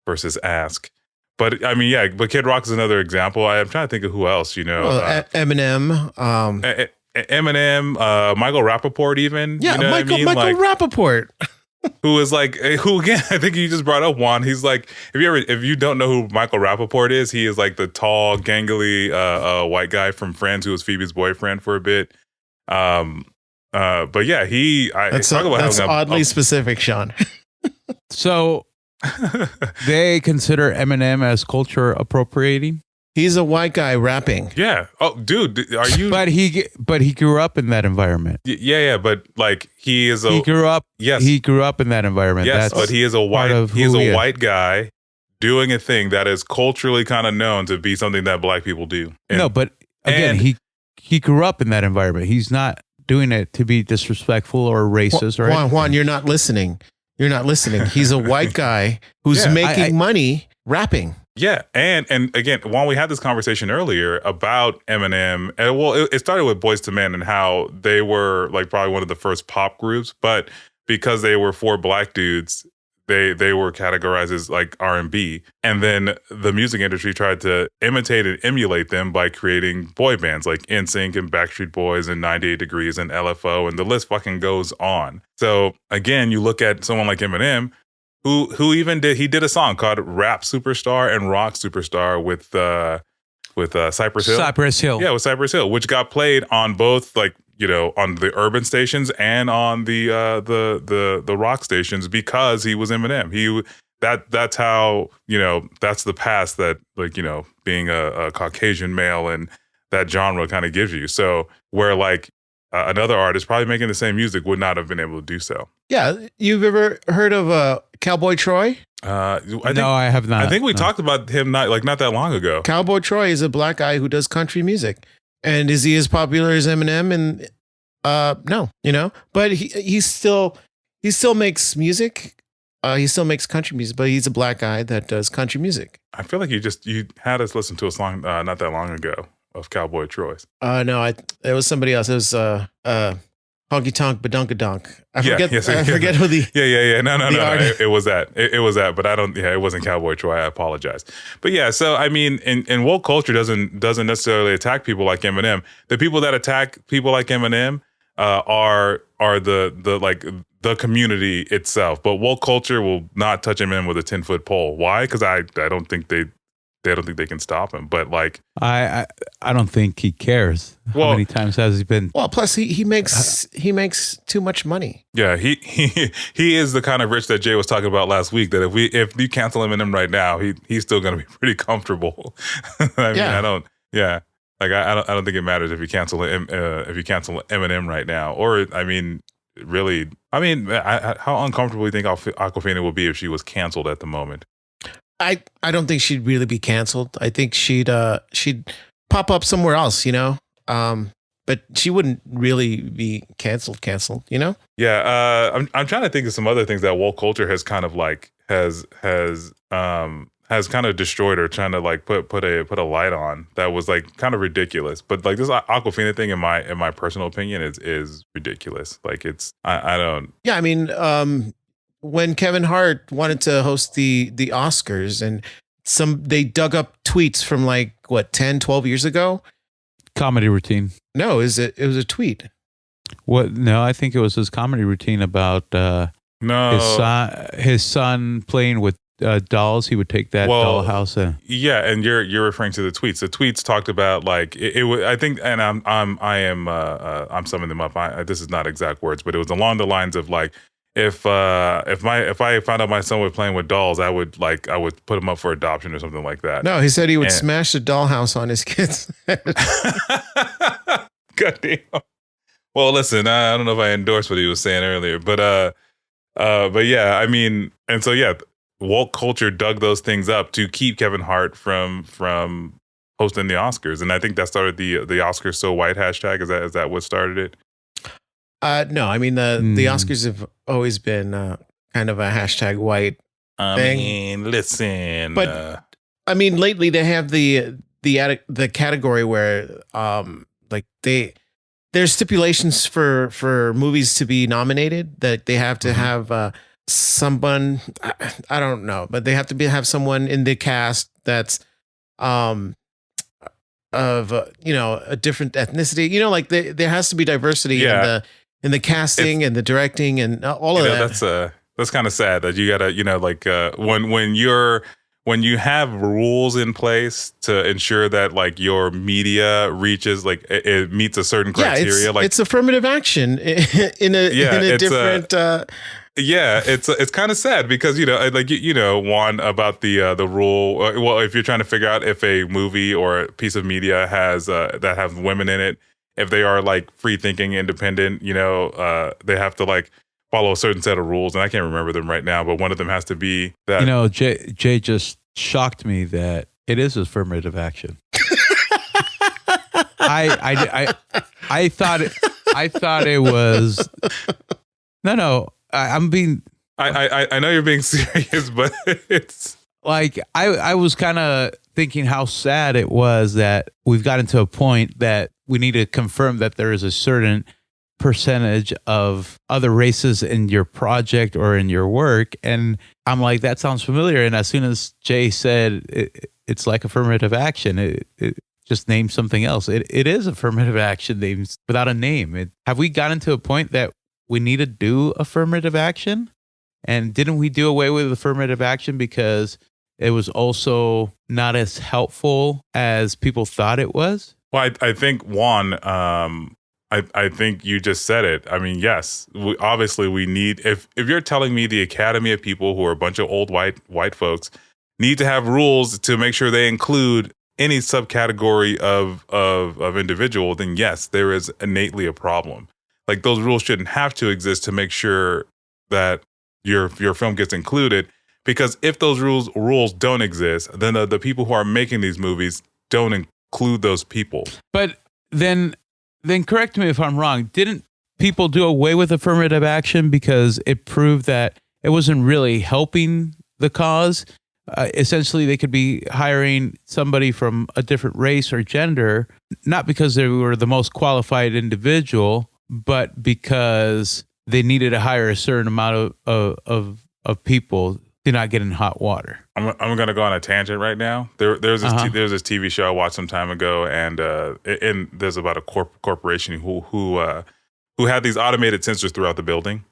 A: versus ask. But I mean, yeah. But Kid Rock is another example. I'm trying to think of who else. You know,
C: Eminem.
A: Eminem, Michael Rappaport, even.
C: Yeah,
A: you know
C: Michael Rappaport.
A: Who is like, who again, I think you just brought up Juan. He's like, if you don't know who Michael Rappaport is, he is like the tall, gangly white guy from Friends who was Phoebe's boyfriend for a bit. But yeah, that's
C: oddly specific, Sean.
B: So they consider Eminem as culture appropriating?
C: He's a white guy rapping.
A: Yeah. Oh, dude, are you?
B: But he grew up in that environment.
A: Yeah. But like he
B: grew up.
A: Yes.
B: He grew up in that environment.
A: Yes, but he is a white guy doing a thing that is culturally kind of known to be something that black people do.
B: No, but again, he grew up in that environment. He's not doing it to be disrespectful or racist or anything.
C: Juan, you're not listening. He's a white guy who's making money rapping.
A: Yeah, and again, when we had this conversation earlier about Eminem, and well, it started with Boyz II Men and how they were like probably one of the first pop groups, but because they were 4 black dudes, they were categorized as like R&B, and then the music industry tried to imitate and emulate them by creating boy bands like NSYNC and Backstreet Boys and 98 Degrees and LFO, and the list fucking goes on. So again, you look at someone like Eminem, who even did a song called Rap Superstar and Rock Superstar with Cypress Hill.
B: Cypress Hill.
A: Yeah, with Cypress Hill, which got played on both, like, you know, on the urban stations and on the rock stations because he was Eminem. That's how, you know, that's the past that, like, you know, being a Caucasian male and that genre kind of gives you. So where like another artist probably making the same music would not have been able to do so.
C: Yeah. You've ever heard of Cowboy Troy?
B: I have not.
A: I think we talked about him not that long ago.
C: Cowboy Troy is a black guy who does country music. And is he as popular as Eminem? And no, you know, but he still makes music. He still makes country music, but he's a black guy that does country music.
A: I feel like you had us listen to a song not that long ago. of Cowboy Troy's.
C: No, it was somebody else. It was Honky Tonk Badunkadonk. I forget who the
A: No. It was that. It was that, but I don't. Yeah, it wasn't Cowboy Troy. I apologize. But yeah, so I mean, in woke culture doesn't necessarily attack people like Eminem. The people that attack people like Eminem are the community itself. But woke culture will not touch Eminem with a 10-foot pole. Why? Because I don't think they don't think they can stop him. But like,
B: I don't think he cares. How many times has he been?
C: Well, plus he makes too much money.
A: Yeah, he is the kind of rich that Jay was talking about last week. That if you cancel Eminem right now, he's still going to be pretty comfortable. I mean, I don't think it matters if you cancel Eminem right now, or I mean, really, how uncomfortable do you think Awkwafina would be if she was canceled at the moment?
C: I don't think she'd really be canceled. I think she'd pop up somewhere else, you know. But she wouldn't really be canceled, you know?
A: Yeah, I'm trying to think of some other things that woke culture has kind of like has kind of destroyed, or trying to like put a light on that was like kind of ridiculous. But like this Awkwafina thing, in my personal opinion, is ridiculous. Like it's I don't.
C: Yeah, I mean, when Kevin Hart wanted to host the Oscars, and they dug up tweets from like 10, 12 years ago.
B: Comedy routine.
C: No, it was a tweet.
B: What? No, I think it was his comedy routine about his son playing with dolls. He would take that dollhouse.
A: Yeah, and you're referring to the tweets. The tweets talked about like it was, I think, and I'm summing them up. This is not exact words, but it was along the lines of like, if I found out my son was playing with dolls, I would put him up for adoption or something like that.
C: No, he said he would smash the dollhouse on his kids' head.
A: God damn. Well, listen, I don't know if I endorse what he was saying earlier, but yeah, I mean, and so yeah, woke culture dug those things up to keep Kevin Hart from hosting the Oscars, and I think that started the Oscars So White hashtag. Is that what started it?
C: No, I mean the Oscars have always been kind of a hashtag white thing.
A: I mean, listen,
C: but I mean lately they have the category where like there's stipulations for movies to be nominated, that they have to have someone, I don't know, but they have to have someone in the cast that's of a different ethnicity. You know, like there has to be diversity in the casting and the directing and all of that.
A: That's kind of sad that you gotta, like when you have rules in place to ensure that like your media reaches, like it meets a certain criteria.
C: It's affirmative action in a different.
A: It's kind of sad because Juan, about the rule. Well, if you're trying to figure out if a movie or a piece of media has that have women in it, if they are like free thinking, independent, they have to like follow a certain set of rules, and I can't remember them right now, but one of them has to be that.
B: Jay just shocked me that it is affirmative action. I thought it was. No. I'm being.
A: I know you're being serious, but it's
B: like I was kind of thinking how sad it was that we've gotten to a point that we need to confirm that there is a certain percentage of other races in your project or in your work, and I'm like, that sounds familiar. And as soon as Jay said it's like affirmative action, it just named something else. It is affirmative action names without a name. Have we gotten to a point that we need to do affirmative action? And didn't we do away with affirmative action because it was also not as helpful as people thought it was?
A: Well, I think Juan, I think you just said it. I mean, yes, we need, if you're telling me the Academy of people who are a bunch of old white folks need to have rules to make sure they include any subcategory of individual, then yes, there is innately a problem. Like those rules shouldn't have to exist to make sure that your film gets included, because if those rules don't exist, then the people who are making these movies don't include those people.
B: But then correct me if I'm wrong. Didn't people do away with affirmative action because it proved that it wasn't really helping the cause? essentially they could be hiring somebody from a different race or gender, not because they were the most qualified individual, but because they needed to hire a certain amount of people to not get in hot water.
A: I'm going to go on a tangent right now. There's this TV show I watched some time ago, and there's about a corporation who had these automated sensors throughout the building,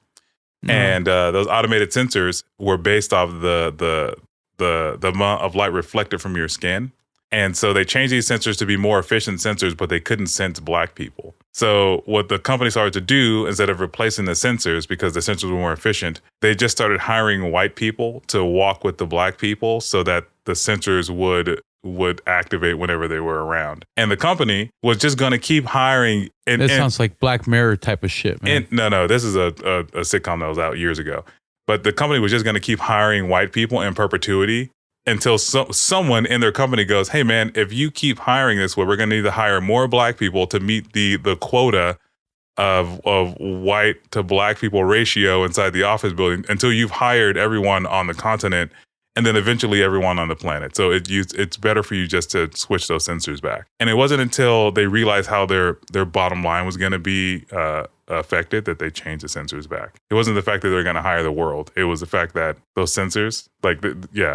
A: and those automated sensors were based off the amount of light reflected from your skin. And so they changed these sensors to be more efficient sensors, but they couldn't sense black people. So what the company started to do, instead of replacing the sensors because the sensors were more efficient, they just started hiring white people to walk with the black people so that the sensors would activate whenever they were around. And the company was just going to keep hiring.
B: That sounds like Black Mirror type of shit, man.
A: No, this is a sitcom that was out years ago. But the company was just going to keep hiring white people in perpetuity until someone in their company goes, hey, man, if you keep hiring this way, we're going to need to hire more black people to meet the quota of white to black people ratio inside the office building until you've hired everyone on the continent and then eventually everyone on the planet. So it's better for you just to switch those sensors back. And it wasn't until they realized how their bottom line was going to be affected that they changed the sensors back. It wasn't the fact that they're going to hire the world. It was the fact that those sensors,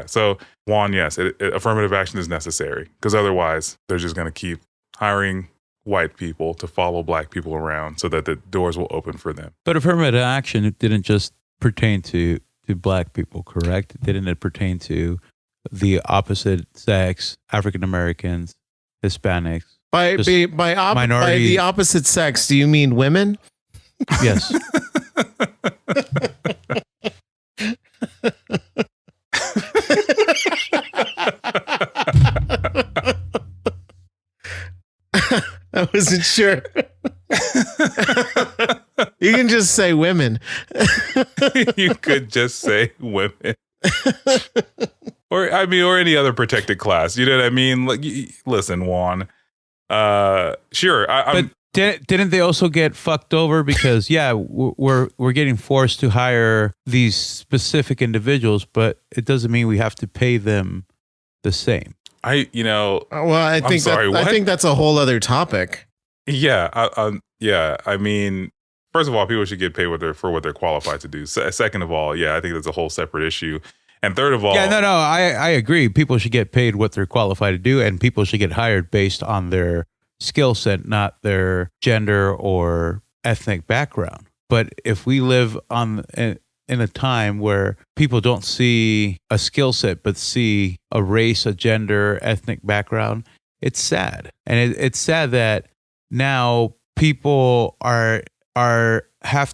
A: So Juan, yes, affirmative action is necessary because otherwise they're just going to keep hiring white people to follow black people around so that the doors will open for them.
B: But affirmative action, it didn't just pertain to black people, correct? Didn't it pertain to the opposite sex, African Americans, Hispanics?
C: By the opposite sex, do you mean women?
B: Yes.
C: I wasn't sure. You can just say women.
A: You could just say women. or any other protected class. You know what I mean? Like, listen, Juan. Sure.
B: But didn't they also get fucked over because we're getting forced to hire these specific individuals, but it doesn't mean we have to pay them the same.
C: I think that's a whole other topic.
A: Yeah. I mean, first of all, people should get paid for what they're qualified to do. Second of all, I think that's a whole separate issue. And third of all,
B: I agree. People should get paid what they're qualified to do, and people should get hired based on their skill set, not their gender or ethnic background. But if we live in a time where people don't see a skill set, but see a race, a gender, ethnic background, it's sad. And it's sad that now people have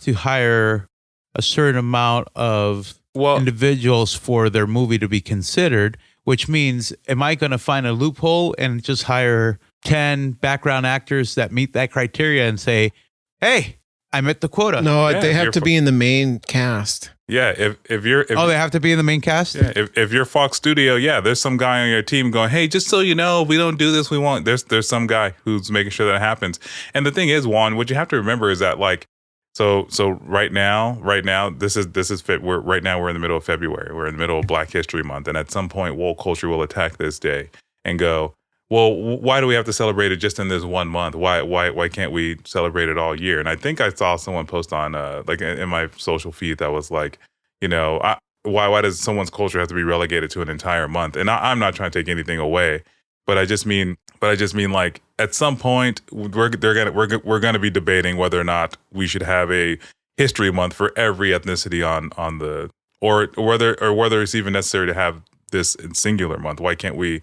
B: to hire a certain amount of individuals for their movie to be considered, which means, am I going to find a loophole and just hire 10 background actors that meet that criteria and say, hey, I met the quota?
C: No, they have to be in the main cast.
A: Yeah, if you're
B: they have to be in the main cast?
A: Yeah, if you're Fox Studio, there's some guy on your team going, hey, just so you know, if we don't do this, we won't. There's some guy who's making sure that happens. And the thing is, Juan, what you have to remember is that, like, so right now, this is fit. We're in the middle of February. We're in the middle of Black History Month, and at some point, woke culture will attack this day and go, well, why do we have to celebrate it just in this 1 month? Why can't we celebrate it all year? And I think I saw someone post on in my social feed that was like, why does someone's culture have to be relegated to an entire month? And I'm not trying to take anything away, but I just mean like at some point we're gonna be debating whether or not we should have a history month for every ethnicity on the or whether it's even necessary to have this in singular month. Why can't we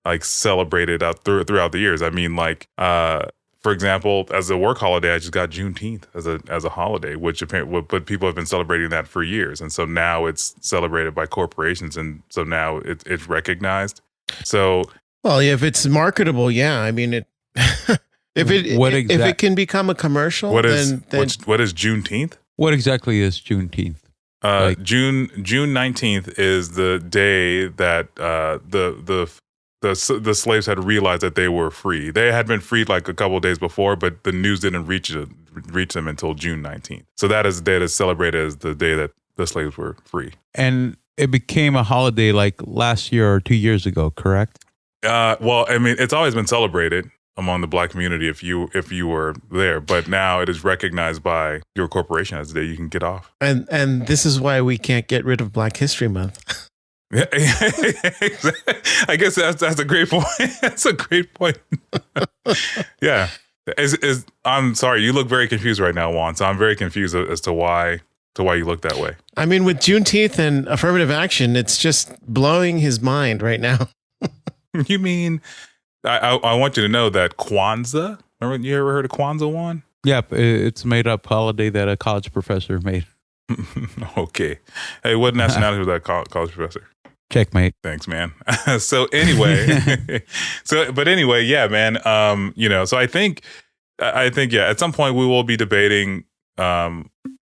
A: like celebrate it out throughout the years? I mean, like, for example, as a work holiday, I just got Juneteenth as a holiday, but people have been celebrating that for years, and so now it's celebrated by corporations, and so now it's recognized. So,
C: well, if it's marketable, I mean, it. if it can become a commercial,
A: what is Juneteenth?
B: What exactly is Juneteenth?
A: June 19th is the day that the slaves had realized that they were free. They had been freed like a couple of days before, but the news didn't reach them until June 19th. So that is the day that's celebrated as the day that the slaves were free.
B: And it became a holiday like last year or 2 years ago, correct?
A: Well, I mean, it's always been celebrated among the Black community if you were there, but now it is recognized by your corporation as the day you can get off.
C: And this is why we can't get rid of Black History Month.
A: Yeah, I guess that's a great point. That's a great point. Yeah. I'm sorry, you look very confused right now, Juan. So I'm very confused as to why you look that way.
C: I mean, with Juneteenth and affirmative action, it's just blowing his mind right now.
A: You mean, I want you to know that Kwanzaa, remember, you ever heard of Kwanzaa, Juan?
B: Yep, it's a made up holiday that a college professor made.
A: Okay. Hey, what nationality was that college professor?
B: Checkmate.
A: Thanks, man. So anyway, but anyway, yeah, man. So I think, yeah, at some point we will be debating.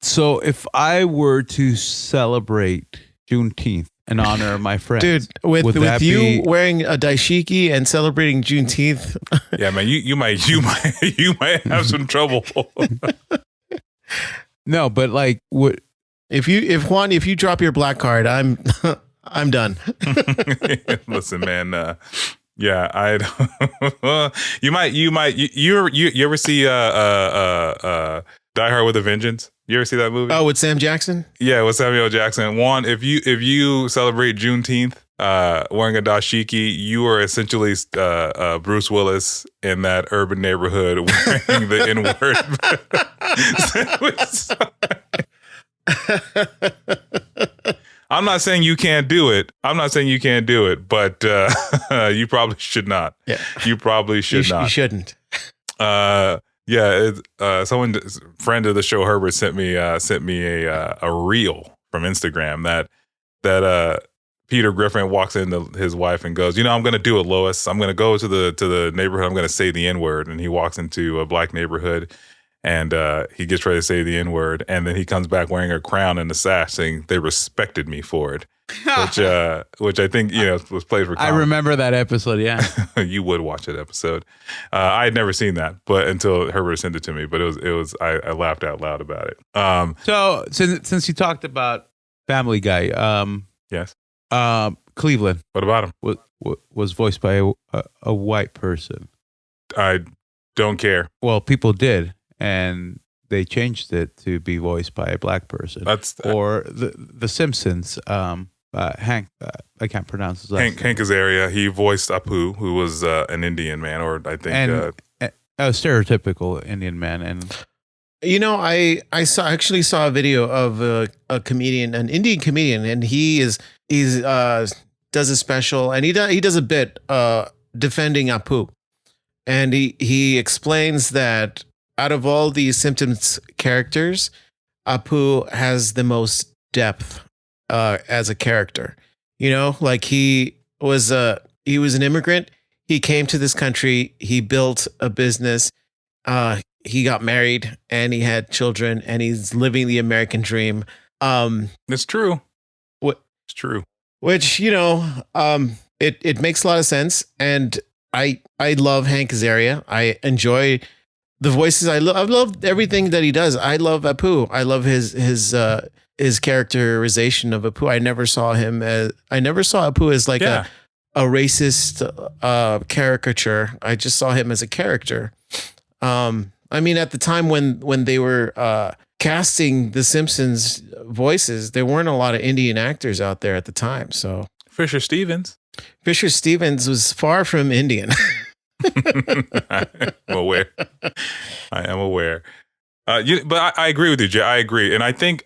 B: So if I were to celebrate Juneteenth in honor of my friends,
C: dude, with you wearing a daishiki and celebrating Juneteenth,
A: yeah, man, you might have some trouble.
B: No, but like, what
C: if you drop your black card, I'm done.
A: Listen, man. Yeah, you ever see Die Hard with a Vengeance? You ever see that movie?
C: Oh, with Sam Jackson?
A: Yeah, with Samuel Jackson. Juan, if you celebrate Juneteenth wearing a dashiki, you are essentially Bruce Willis in that urban neighborhood wearing the N-word. I'm not saying you can't do it. But you probably should not. Yeah. You probably should not.
C: You shouldn't.
A: Yeah, someone, friend of the show, Herbert, sent me a reel from Instagram that Peter Griffin walks into his wife and goes, I'm going to do it, Lois. I'm going to go to the neighborhood. I'm going to say the N-word. And he walks into a black neighborhood and he gets ready to say the N-word. And then he comes back wearing a crown and a sash saying they respected me for it. Which I think, was played for comedy.
B: I remember that episode, yeah.
A: You would watch that episode. I had never seen that, but until Herbert sent it to me, but it was I laughed out loud about it.
B: So since you talked about Family Guy,
A: yes.
B: Cleveland.
A: What about him?
B: Was voiced by a white person.
A: I don't care.
B: Well, people did, and they changed it to be voiced by a black person. Or the Simpsons. Hank, I can't pronounce his last name.
A: Hank Azaria. He voiced Apu, who was an Indian man, or I think
C: a
B: stereotypical Indian man. And
C: I actually saw a video of a comedian, an Indian comedian, and he's does a special, and he does a bit defending Apu, and he explains that out of all these Simpsons characters, Apu has the most depth as a character. Like he was an immigrant. He came to this country. He built a business. He got married and he had children and he's living the American dream.
A: It's true. It's true.
C: Which, it makes a lot of sense. And I love Hank Azaria. I enjoy the voices. I love everything that he does. I love Apu. I love his characterization of Apu. I never saw Apu as like a racist caricature. I just saw him as a character. I mean, at the time when they were casting the Simpsons voices, there weren't a lot of Indian actors out there at the time. So
A: Fisher Stevens
C: was far from Indian.
A: I'm aware. I am aware. But I agree with you, Jay. I agree, and I think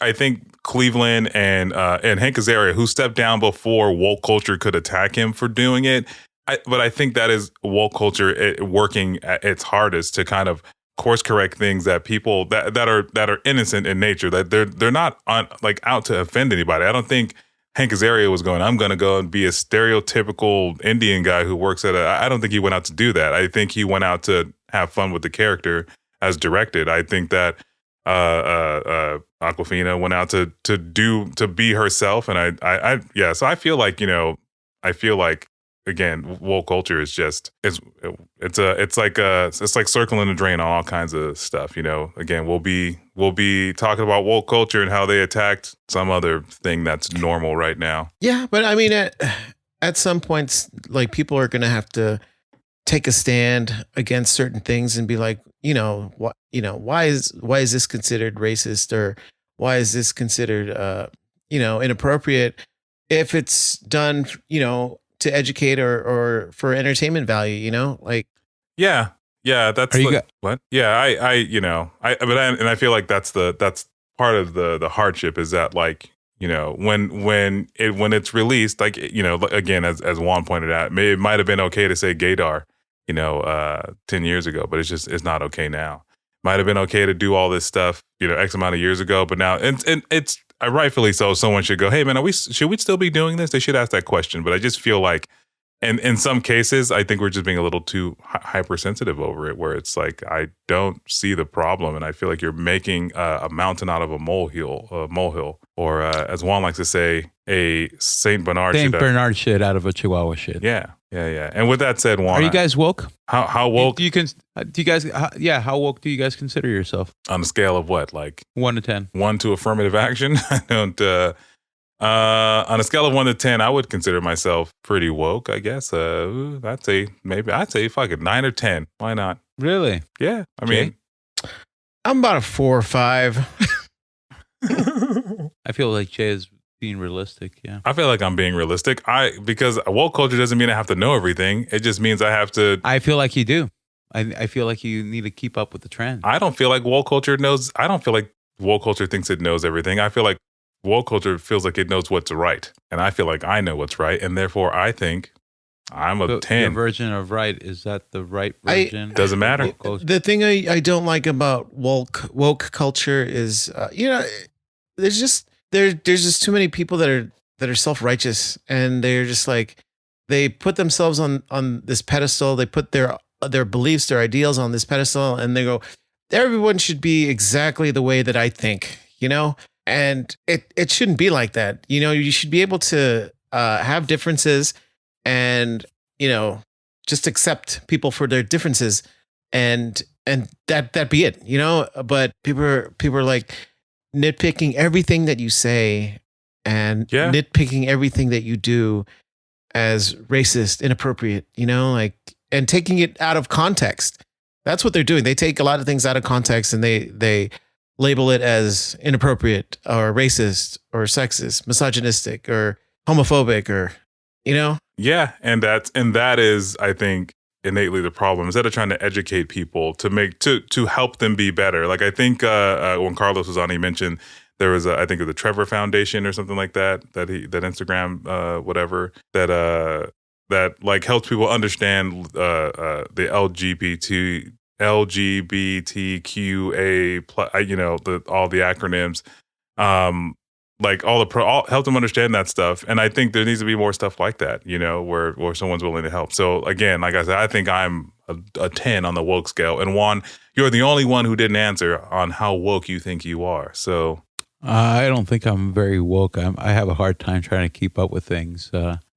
A: Cleveland and Hank Azaria, who stepped down before woke culture could attack him for doing it. But I think that is woke culture working at its hardest to kind of course correct things that people that are innocent in nature, that they're not out to offend anybody. I don't think Hank Azaria was going, I'm going to go and be a stereotypical Indian guy who works I don't think he went out to do that. I think he went out to have fun with the character as directed. I think that Awkwafina went out to be herself. And so I feel like, again, woke culture is just it's like circling the drain on all kinds of stuff. Again, we'll be talking about woke culture and how they attacked some other thing that's normal right now.
C: Yeah, but I mean, at some points, like people are going to have to take a stand against certain things and be like, why is this considered racist, or why is this considered, inappropriate if it's done, to educate or for entertainment value, like.
A: Yeah. That's what? Yeah. I feel like that's part of the hardship is that, like, when it's released, like, again, as Juan pointed out, it might have been okay to say gaydar, 10 years ago, but it's not okay now. Might have been okay to do all this stuff, X amount of years ago, but now, and it's rightfully so. Someone should go, hey man, should we still be doing this? They should ask that question. But I just feel like, and in some cases, I think we're just being a little too hypersensitive over it, where it's like, I don't see the problem. And I feel like you're making a mountain out of a molehill, or as Juan likes to say, a Saint Bernard
B: shit out of a Chihuahua shit.
A: Yeah. And with that said, Juan,
B: are you guys woke?
A: How woke?
B: How woke do you guys consider yourself?
A: On a scale of what, like
B: 1 to 10?
A: 1 to affirmative action? I don't. On a scale of 1 to 10, I would consider myself pretty woke, I guess. I'd say fuck it, 9 or 10. Why not?
B: Really?
A: Yeah. I mean,
C: I'm about a 4 or 5.
B: I feel like Jay is being realistic. Yeah.
A: I feel like I'm being realistic. Because woke culture doesn't mean I have to know everything. It just means I have to.
B: I feel like you do. I feel like you need to keep up with the trend.
A: I don't feel like woke culture knows. I don't feel like woke culture thinks it knows everything. I feel like woke culture feels like it knows what's right. And I feel like I know what's right. And therefore, I think I'm a 10.
B: Your version of right, is that the right version?
A: Doesn't matter.
C: The thing I don't like about woke culture is, there's just too many people that are self-righteous, and they're just like, they put themselves on this pedestal. They put their beliefs, their ideals on this pedestal, and they go, everyone should be exactly the way that I think, and it shouldn't be like that. You should be able to have differences and, just accept people for their differences, and that be it, but people are like nitpicking everything that you say and nitpicking everything that you do as racist, inappropriate, and taking it out of context. That's what they're doing. They take a lot of things out of context and they label it as inappropriate or racist or sexist, misogynistic or homophobic, or,
A: Yeah. And that is, I think, innately the problem. Instead of trying to educate people to help them be better. Like, I think when Carlos was on, he mentioned there was I think it was the Trevor Foundation or something like that Instagram whatever that like helps people understand the LGBTQA all the acronyms, like help them understand that stuff. And I think there needs to be more stuff like that, where someone's willing to help. So again, like I said, I think I'm a 10 on the woke scale. And Juan, you're the only one who didn't answer on how woke you think you are. So
B: I don't think I'm very woke. I have a hard time trying to keep up with things.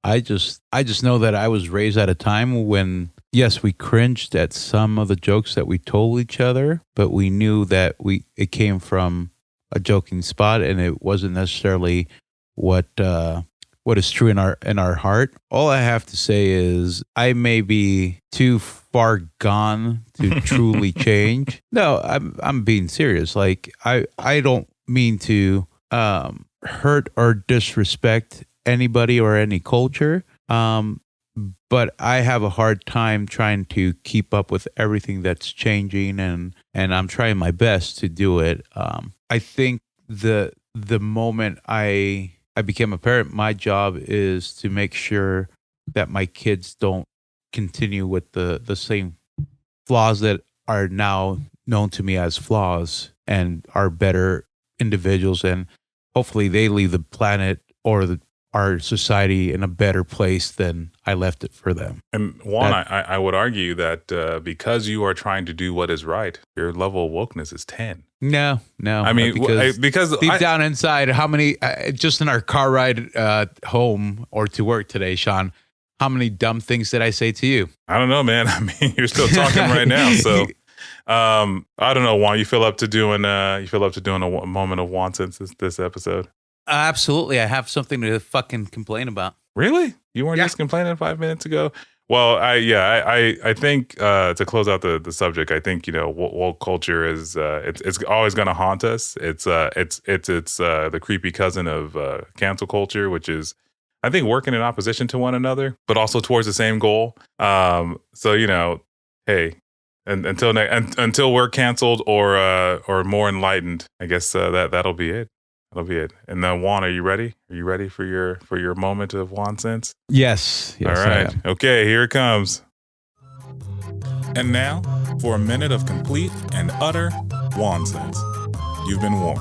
B: I just know that I was raised at a time when, yes, we cringed at some of the jokes that we told each other, but we knew that it came from a joking spot, and it wasn't necessarily what is true in our heart. All I have to say is I may be too far gone to truly change. No, I'm being serious. Like, I don't mean to hurt or disrespect anybody or any culture, but I have a hard time trying to keep up with everything that's changing, and I'm trying my best to do it. I think the moment I became a parent, my job is to make sure that my kids don't continue with the same flaws that are now known to me as flaws, and are better individuals, and hopefully they leave the planet or our society in a better place than I left it for them.
A: And Juan, I would argue that because you are trying to do what is right, your level of wokeness is 10.
B: No.
A: I mean, because
B: deep down inside, how many, just in our car ride home or to work today, Sean, How many dumb things did I say to you?
A: I don't know, man. I mean, you're still talking right now, so I don't know. Juan, you feel up to doing a moment of Juan since this episode?
B: Absolutely, I have something to fucking complain about.
A: Really? You weren't just complaining 5 minutes ago? Well, I think to close out the subject, I think woke culture is it's always going to haunt us. It's the creepy cousin of cancel culture, which is, I think, working in opposition to one another, but also towards the same goal. So hey, and until we're canceled or more enlightened, I guess that'll be it. That'll be it. And then Juan, are you ready? Are you ready for your moment of Juan sense?
B: Yes.
A: All right. Okay, here it comes. And now for a minute of complete and utter Juan sense. You've been warned.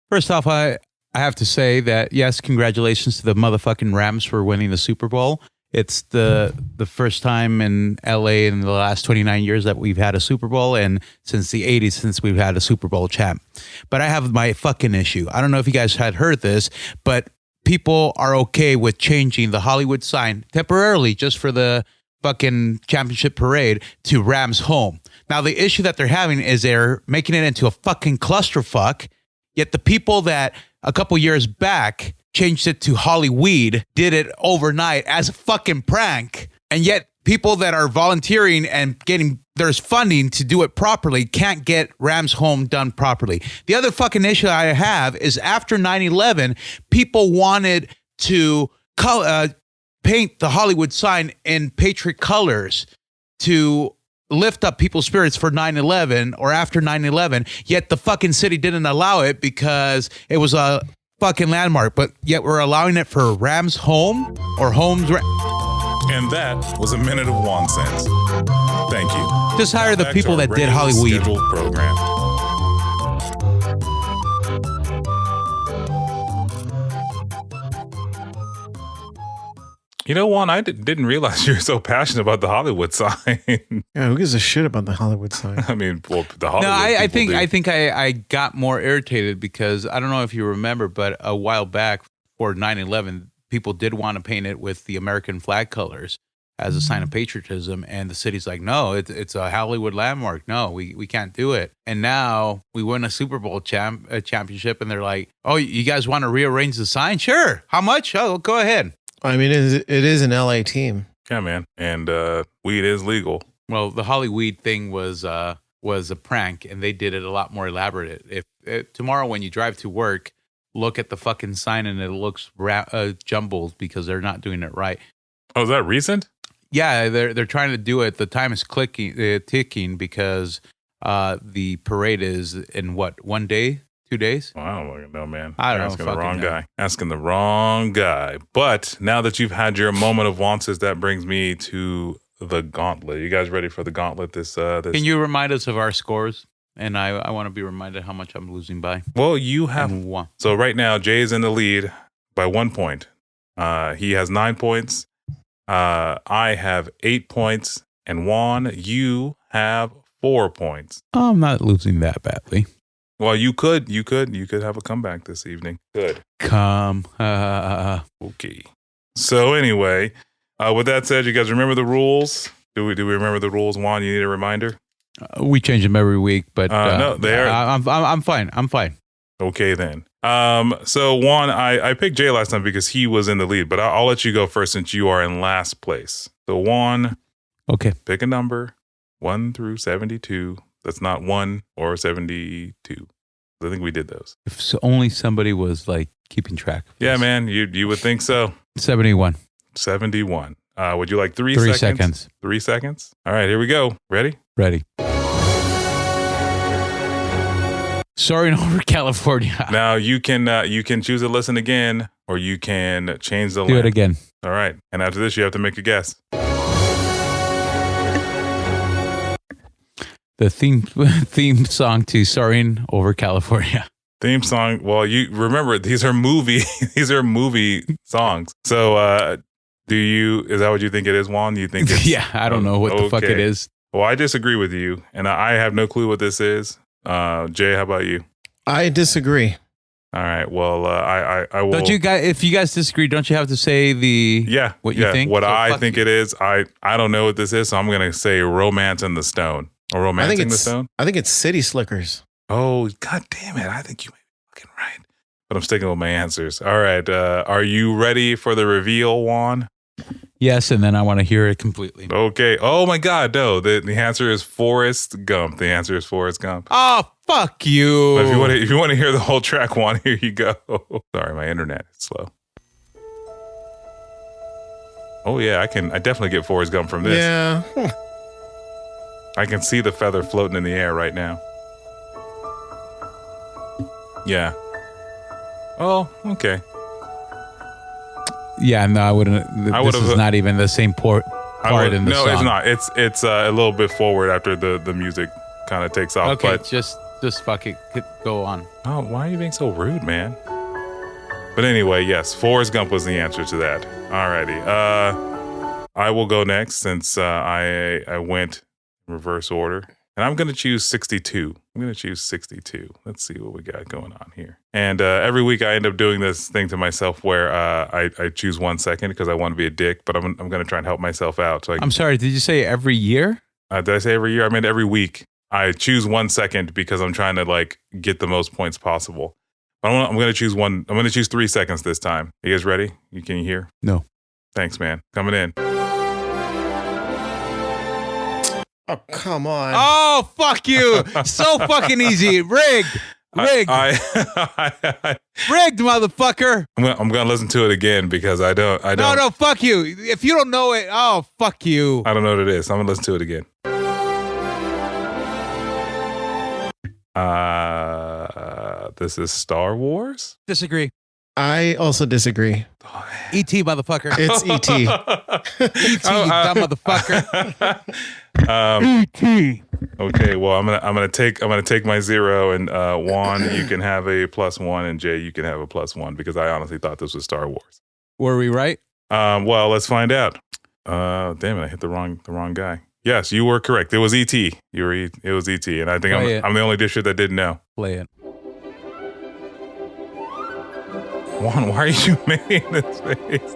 B: First off, I have to say that, yes, congratulations to the motherfucking Rams for winning the Super Bowl. It's the first time in LA in the last 29 years that we've had a Super Bowl, and since the 80s, since we've had a Super Bowl champ. But I have my fucking issue. I don't know if you guys had heard this, but people are okay with changing the Hollywood sign temporarily just for the fucking championship parade to Rams home. Now, the issue that they're having is they're making it into a fucking clusterfuck, yet the people that a couple years back changed it to Hollyweed, did it overnight as a fucking prank, and yet people that are volunteering and there's funding to do it properly can't get Rams home done properly. The other fucking issue I have is after 9/11, people wanted to paint the Hollywood sign in patriot colors to lift up people's spirits for 9/11 or after 9/11, yet the fucking city didn't allow it because it was a fucking landmark, but yet we're allowing it for Rams home or homes.
A: And that was a minute of Juan sense. Thank you.
B: Just hire the people that did Hollywood
A: program. Juan, I didn't realize you were so passionate about the Hollywood sign.
C: Yeah, who gives a shit about the Hollywood sign?
A: I mean, well, the Hollywood.
B: No, I
A: do.
B: think I got more irritated because I don't know if you remember, but a while back for 9/11, people did want to paint it with the American flag colors as a sign of patriotism, and the city's like, no, it's a Hollywood landmark. No, we can't do it. And now we win a Super Bowl championship, and they're like, oh, you guys want to rearrange the sign? Sure. How much? Oh, go ahead.
C: I mean, it is an LA team.
A: Yeah, man. And weed is legal.
B: Well, the Hollyweed thing was a prank, and they did it a lot more elaborate. If tomorrow when you drive to work, look at the fucking sign and it looks jumbled because they're not doing it right.
A: Oh, is that recent?
B: Yeah, they're trying to do it. The time is ticking because the parade is in what, 1 day? 2 days?
A: Wow, no, man.
B: I don't know.
A: Asking the wrong guy. Asking the wrong guy. But now that you've had your moment of wances, that brings me to the gauntlet. You guys ready for the gauntlet? This
B: Can you remind us of our scores? And I want to be reminded how much I'm losing by.
A: Well, you have
B: one.
A: So right now, Jay is in the lead by 1 point. He has 9 points. I have 8 points. And Juan, you have 4 points.
B: I'm not losing that badly.
A: Well, you could have a comeback this evening. Good. Okay. So anyway, with that said, you guys remember the rules? Do we remember the rules? Juan, you need a reminder?
B: We change them every week, but
A: no, they are.
B: I'm fine. I'm fine.
A: Okay then. So Juan, I picked Jay last time because he was in the lead, but I'll let you go first since you are in last place. So Juan,
B: okay,
A: pick a number 1 through 72. That's not 1 or 72. I think we did those.
B: If only somebody was like keeping track.
A: Yeah, man, you would think so.
B: 71.
A: 71. Would you like 3
B: seconds?
A: 3 seconds? 3 seconds. All right, here we go. Ready?
B: Ready. Soaring over California.
A: Now you can choose to listen again, or you can change the.
B: Do it again.
A: All right, and after this, you have to make a guess.
B: The theme song to Soaring Over California.
A: Theme song. Well, you remember these are movie songs. So, is that what you think it is, Juan? You think it's
B: yeah, I don't know what the fuck it is.
A: Well, I disagree with you, and I have no clue what this is. Jay, how about you?
C: I disagree.
A: All right. Well, I will.
B: Don't you guys? If you guys disagree, don't you have to say what you think?
A: What
B: So
A: I
B: fuck
A: think
B: you.
A: it is. I don't know what this is, so I'm gonna say Romance in the Stone or
C: I think
A: Romancing the
C: it's
A: Stone.
C: I think it's City Slickers.
A: Oh, god damn it! I think you may be fucking right, but I'm sticking with my answers. All right. Are you ready for the reveal, Juan?
B: Yes, and then I want to hear it completely.
A: Okay. Oh my God, no. The answer is Forrest Gump. The answer is Forrest Gump.
B: Oh, fuck you.
A: But if you want to hear the whole track, Juan, here you go. Sorry, my internet is slow. Oh yeah, I definitely get Forrest Gump from this.
C: Yeah.
A: I can see the feather floating in the air right now. Yeah. Oh, okay.
B: Yeah, no, I wouldn't. This is not even the same part in the song.
A: No, it's not. It's a little bit forward after the music kind of takes off.
B: Okay,
A: but
B: just fuck it. Go on.
A: oh, why are you being so rude, man? But anyway, yes, Forrest Gump was the answer to that. Alrighty. I will go next since I went in reverse order. And I'm going to choose 62. I'm going to choose 62. Let's see what we got going on here. And every week I end up doing this thing to myself where I choose 1 second because I want to be a dick, but I'm going to try and help myself out. So
B: I'm sorry, did you say every year?
A: did I say every year? I meant every week. I choose 1 second because I'm trying to like get the most points possible. But I'm going to choose one. I'm going to choose 3 seconds this time. You guys ready? Can you hear?
B: No.
A: Thanks, man. Coming in.
C: Oh, come on.
B: Oh, fuck you. So fucking easy. Rigged. Rigged. Rigged, motherfucker.
A: I'm gonna listen to it again because I don't.
B: No, fuck you. If you don't know it, oh, fuck you.
A: I don't know what it is. I'm gonna listen to it again. This is Star Wars.
B: Disagree.
C: I also disagree.
B: E.T., motherfucker.
C: It's E.T.
B: E.T., you dumb motherfucker. E.T.
A: Okay, well I'm gonna take my 0 and Juan, you can have a +1 and Jay, you can have a +1 because I honestly thought this was Star Wars.
B: Were we right?
A: Well, let's find out. Damn it, I hit the wrong guy. Yes, you were correct. It was E.T. It was E.T. And I think I'm the only dipshit that didn't know.
B: Play it.
A: Juan, why are you making this face?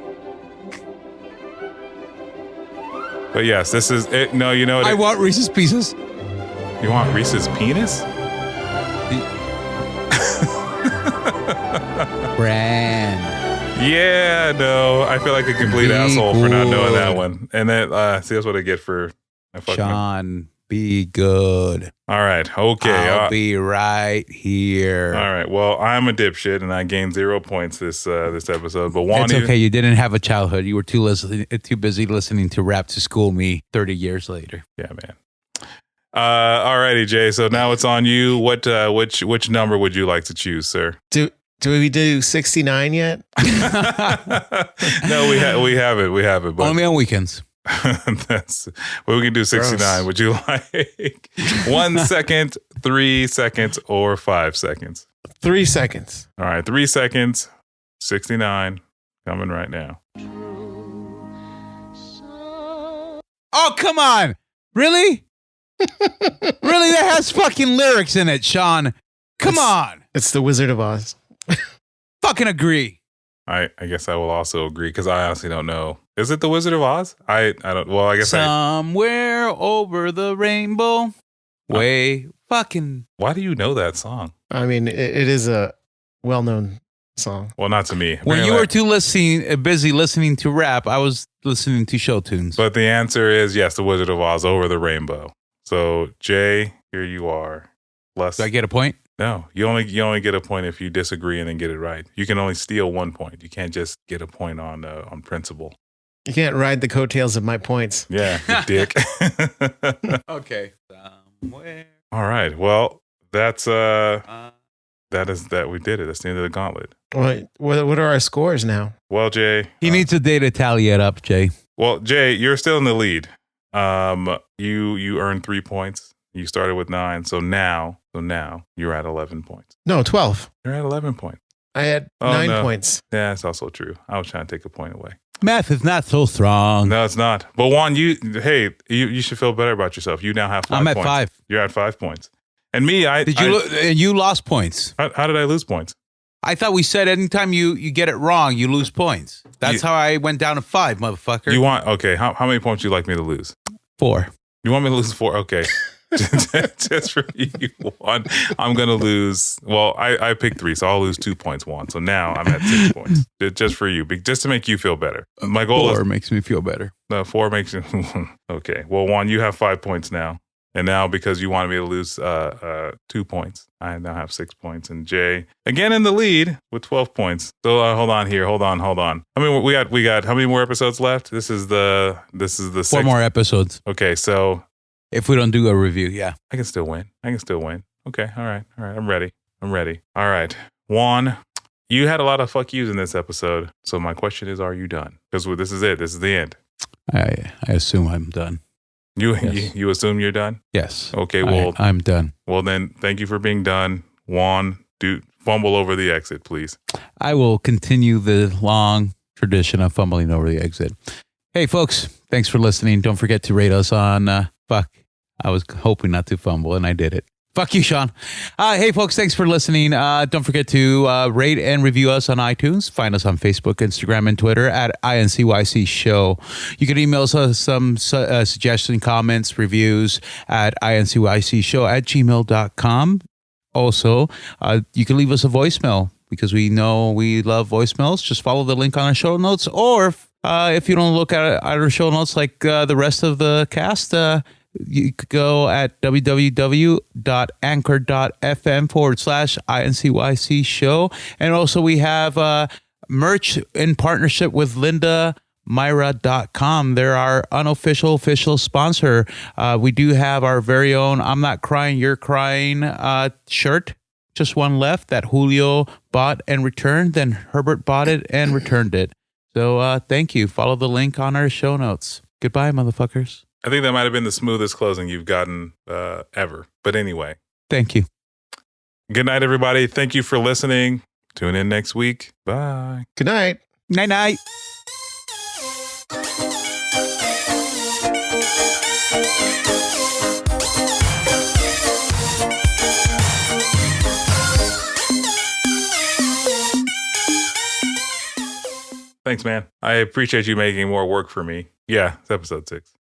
A: But yes, this is it. No, you know what?
B: I want Reese's Pieces.
A: You want Reese's penis?
B: Brand.
A: Yeah, no. I feel like a complete asshole for not knowing that one. And then, see, that's what I get for
B: Sean, be good.
A: All right. Okay.
B: I'll be right here.
A: All right. Well, I'm a dipshit and I gained 0 points this episode. But Juan,
B: it's okay. You didn't have a childhood. You were too busy listening to rap to school me 30 years later.
A: Yeah, man. All righty, Jay. So now it's on you. Which number would you like to choose, sir?
C: Do we do 69 yet?
A: No, we haven't. But
B: only on weekends.
A: We can do 69.
C: Gross.
A: Would you like 1 second, 3 seconds, or 5 seconds?
C: 3 seconds.
A: All right, 3 seconds. 69 coming right now.
B: Oh, come on. Really? Really? That has fucking lyrics in it, Sean. Come on.
C: It's the Wizard of Oz.
B: Fucking agree.
A: I guess I will also agree because I honestly don't know. Is it the Wizard of Oz? I don't. Well, I guess
B: somewhere over the rainbow. Way fucking.
A: Why do you know that song?
C: I mean, it is a well-known song.
A: Well, not to me.
B: When you were too busy listening to rap, I was listening to show tunes.
A: But the answer is yes, the Wizard of Oz over the rainbow. So Jay, here you are.
B: Do I get a point?
A: No, you only get a point if you disagree and then get it right. You can only steal 1 point. You can't just get a point on principle.
C: You can't ride the coattails of my points.
A: Yeah, you dick.
B: Okay. Somewhere.
A: All right. Well, that's that. We did it. That's the end of the gauntlet.
C: What are our scores now?
A: Well, Jay,
B: He needs a day to tally it up, Jay.
A: Well, Jay, you're still in the lead. You earned 3 points. You started with 9, so now you're at 11 points.
C: No, 12.
A: You're at 11 points.
C: I had 9 points.
A: Yeah, that's also true. I was trying to take a point away.
B: Math is not so strong.
A: No, it's not. But Juan, you should feel better about yourself. You now have 5
B: I'm
A: points.
B: at 5.
A: You're at 5 points. And me,
B: And you lost points.
A: How did I lose points?
B: I thought we said anytime you get it wrong, you lose points. That's how I went down to 5, motherfucker.
A: You want, okay, how many points would you like me to lose?
B: 4.
A: You want me to lose 4? Okay. Just for you, Juan, I'm going to lose. Well, I picked 3, so I'll lose 2 points, Juan. So now I'm at 6 points. Just for you, just to make you feel better. My goal
B: 4 makes me feel better.
A: 4 makes you. Okay. Well, Juan, you have 5 points now. And now, because you wanted me to lose 2 points, I now have 6 points. And Jay, again in the lead with 12 points. So hold on here. Hold on. I mean, we got how many more episodes left? This is the
B: 4 more episodes.
A: Okay, so
B: if we don't do a review, yeah.
A: I can still win. Okay, all right. I'm ready. All right. Juan, you had a lot of fuck yous in this episode. So my question is, are you done? Because this is it. This is the end.
B: I assume I'm done.
A: You assume you're done?
B: Yes.
A: Okay, well,
B: I'm done.
A: Well, then, thank you for being done. Juan, fumble over the exit, please.
B: I will continue the long tradition of fumbling over the exit. Hey, folks, thanks for listening. Don't forget to rate us on, I was hoping not to fumble, and I did it. Fuck you, Sean. Hey, folks, thanks for listening. Don't forget to rate and review us on iTunes. Find us on Facebook, Instagram, and Twitter at INCYCSHOW. You can email us some suggestions, comments, reviews at INCYCSHOW@gmail.com. Also, you can leave us a voicemail because we know we love voicemails. Just follow the link on our show notes. Or if you don't look at our show notes like the rest of the cast, you could go at www.anchor.fm/INCYCSHOW. And also we have merch in partnership with LindaMyra.com. They're our unofficial official sponsor. We do have our very own I'm Not Crying, You're Crying shirt. Just one left that Julio bought and returned. Then Herbert bought it and returned it. So thank you. Follow the link on our show notes. Goodbye, motherfuckers.
A: I think that might have been the smoothest closing you've gotten ever. But anyway.
B: Thank you.
A: Good night, everybody. Thank you for listening. Tune in next week. Bye.
C: Good night.
B: Night-night.
A: Thanks, man. I appreciate you making more work for me. Yeah, it's episode 6.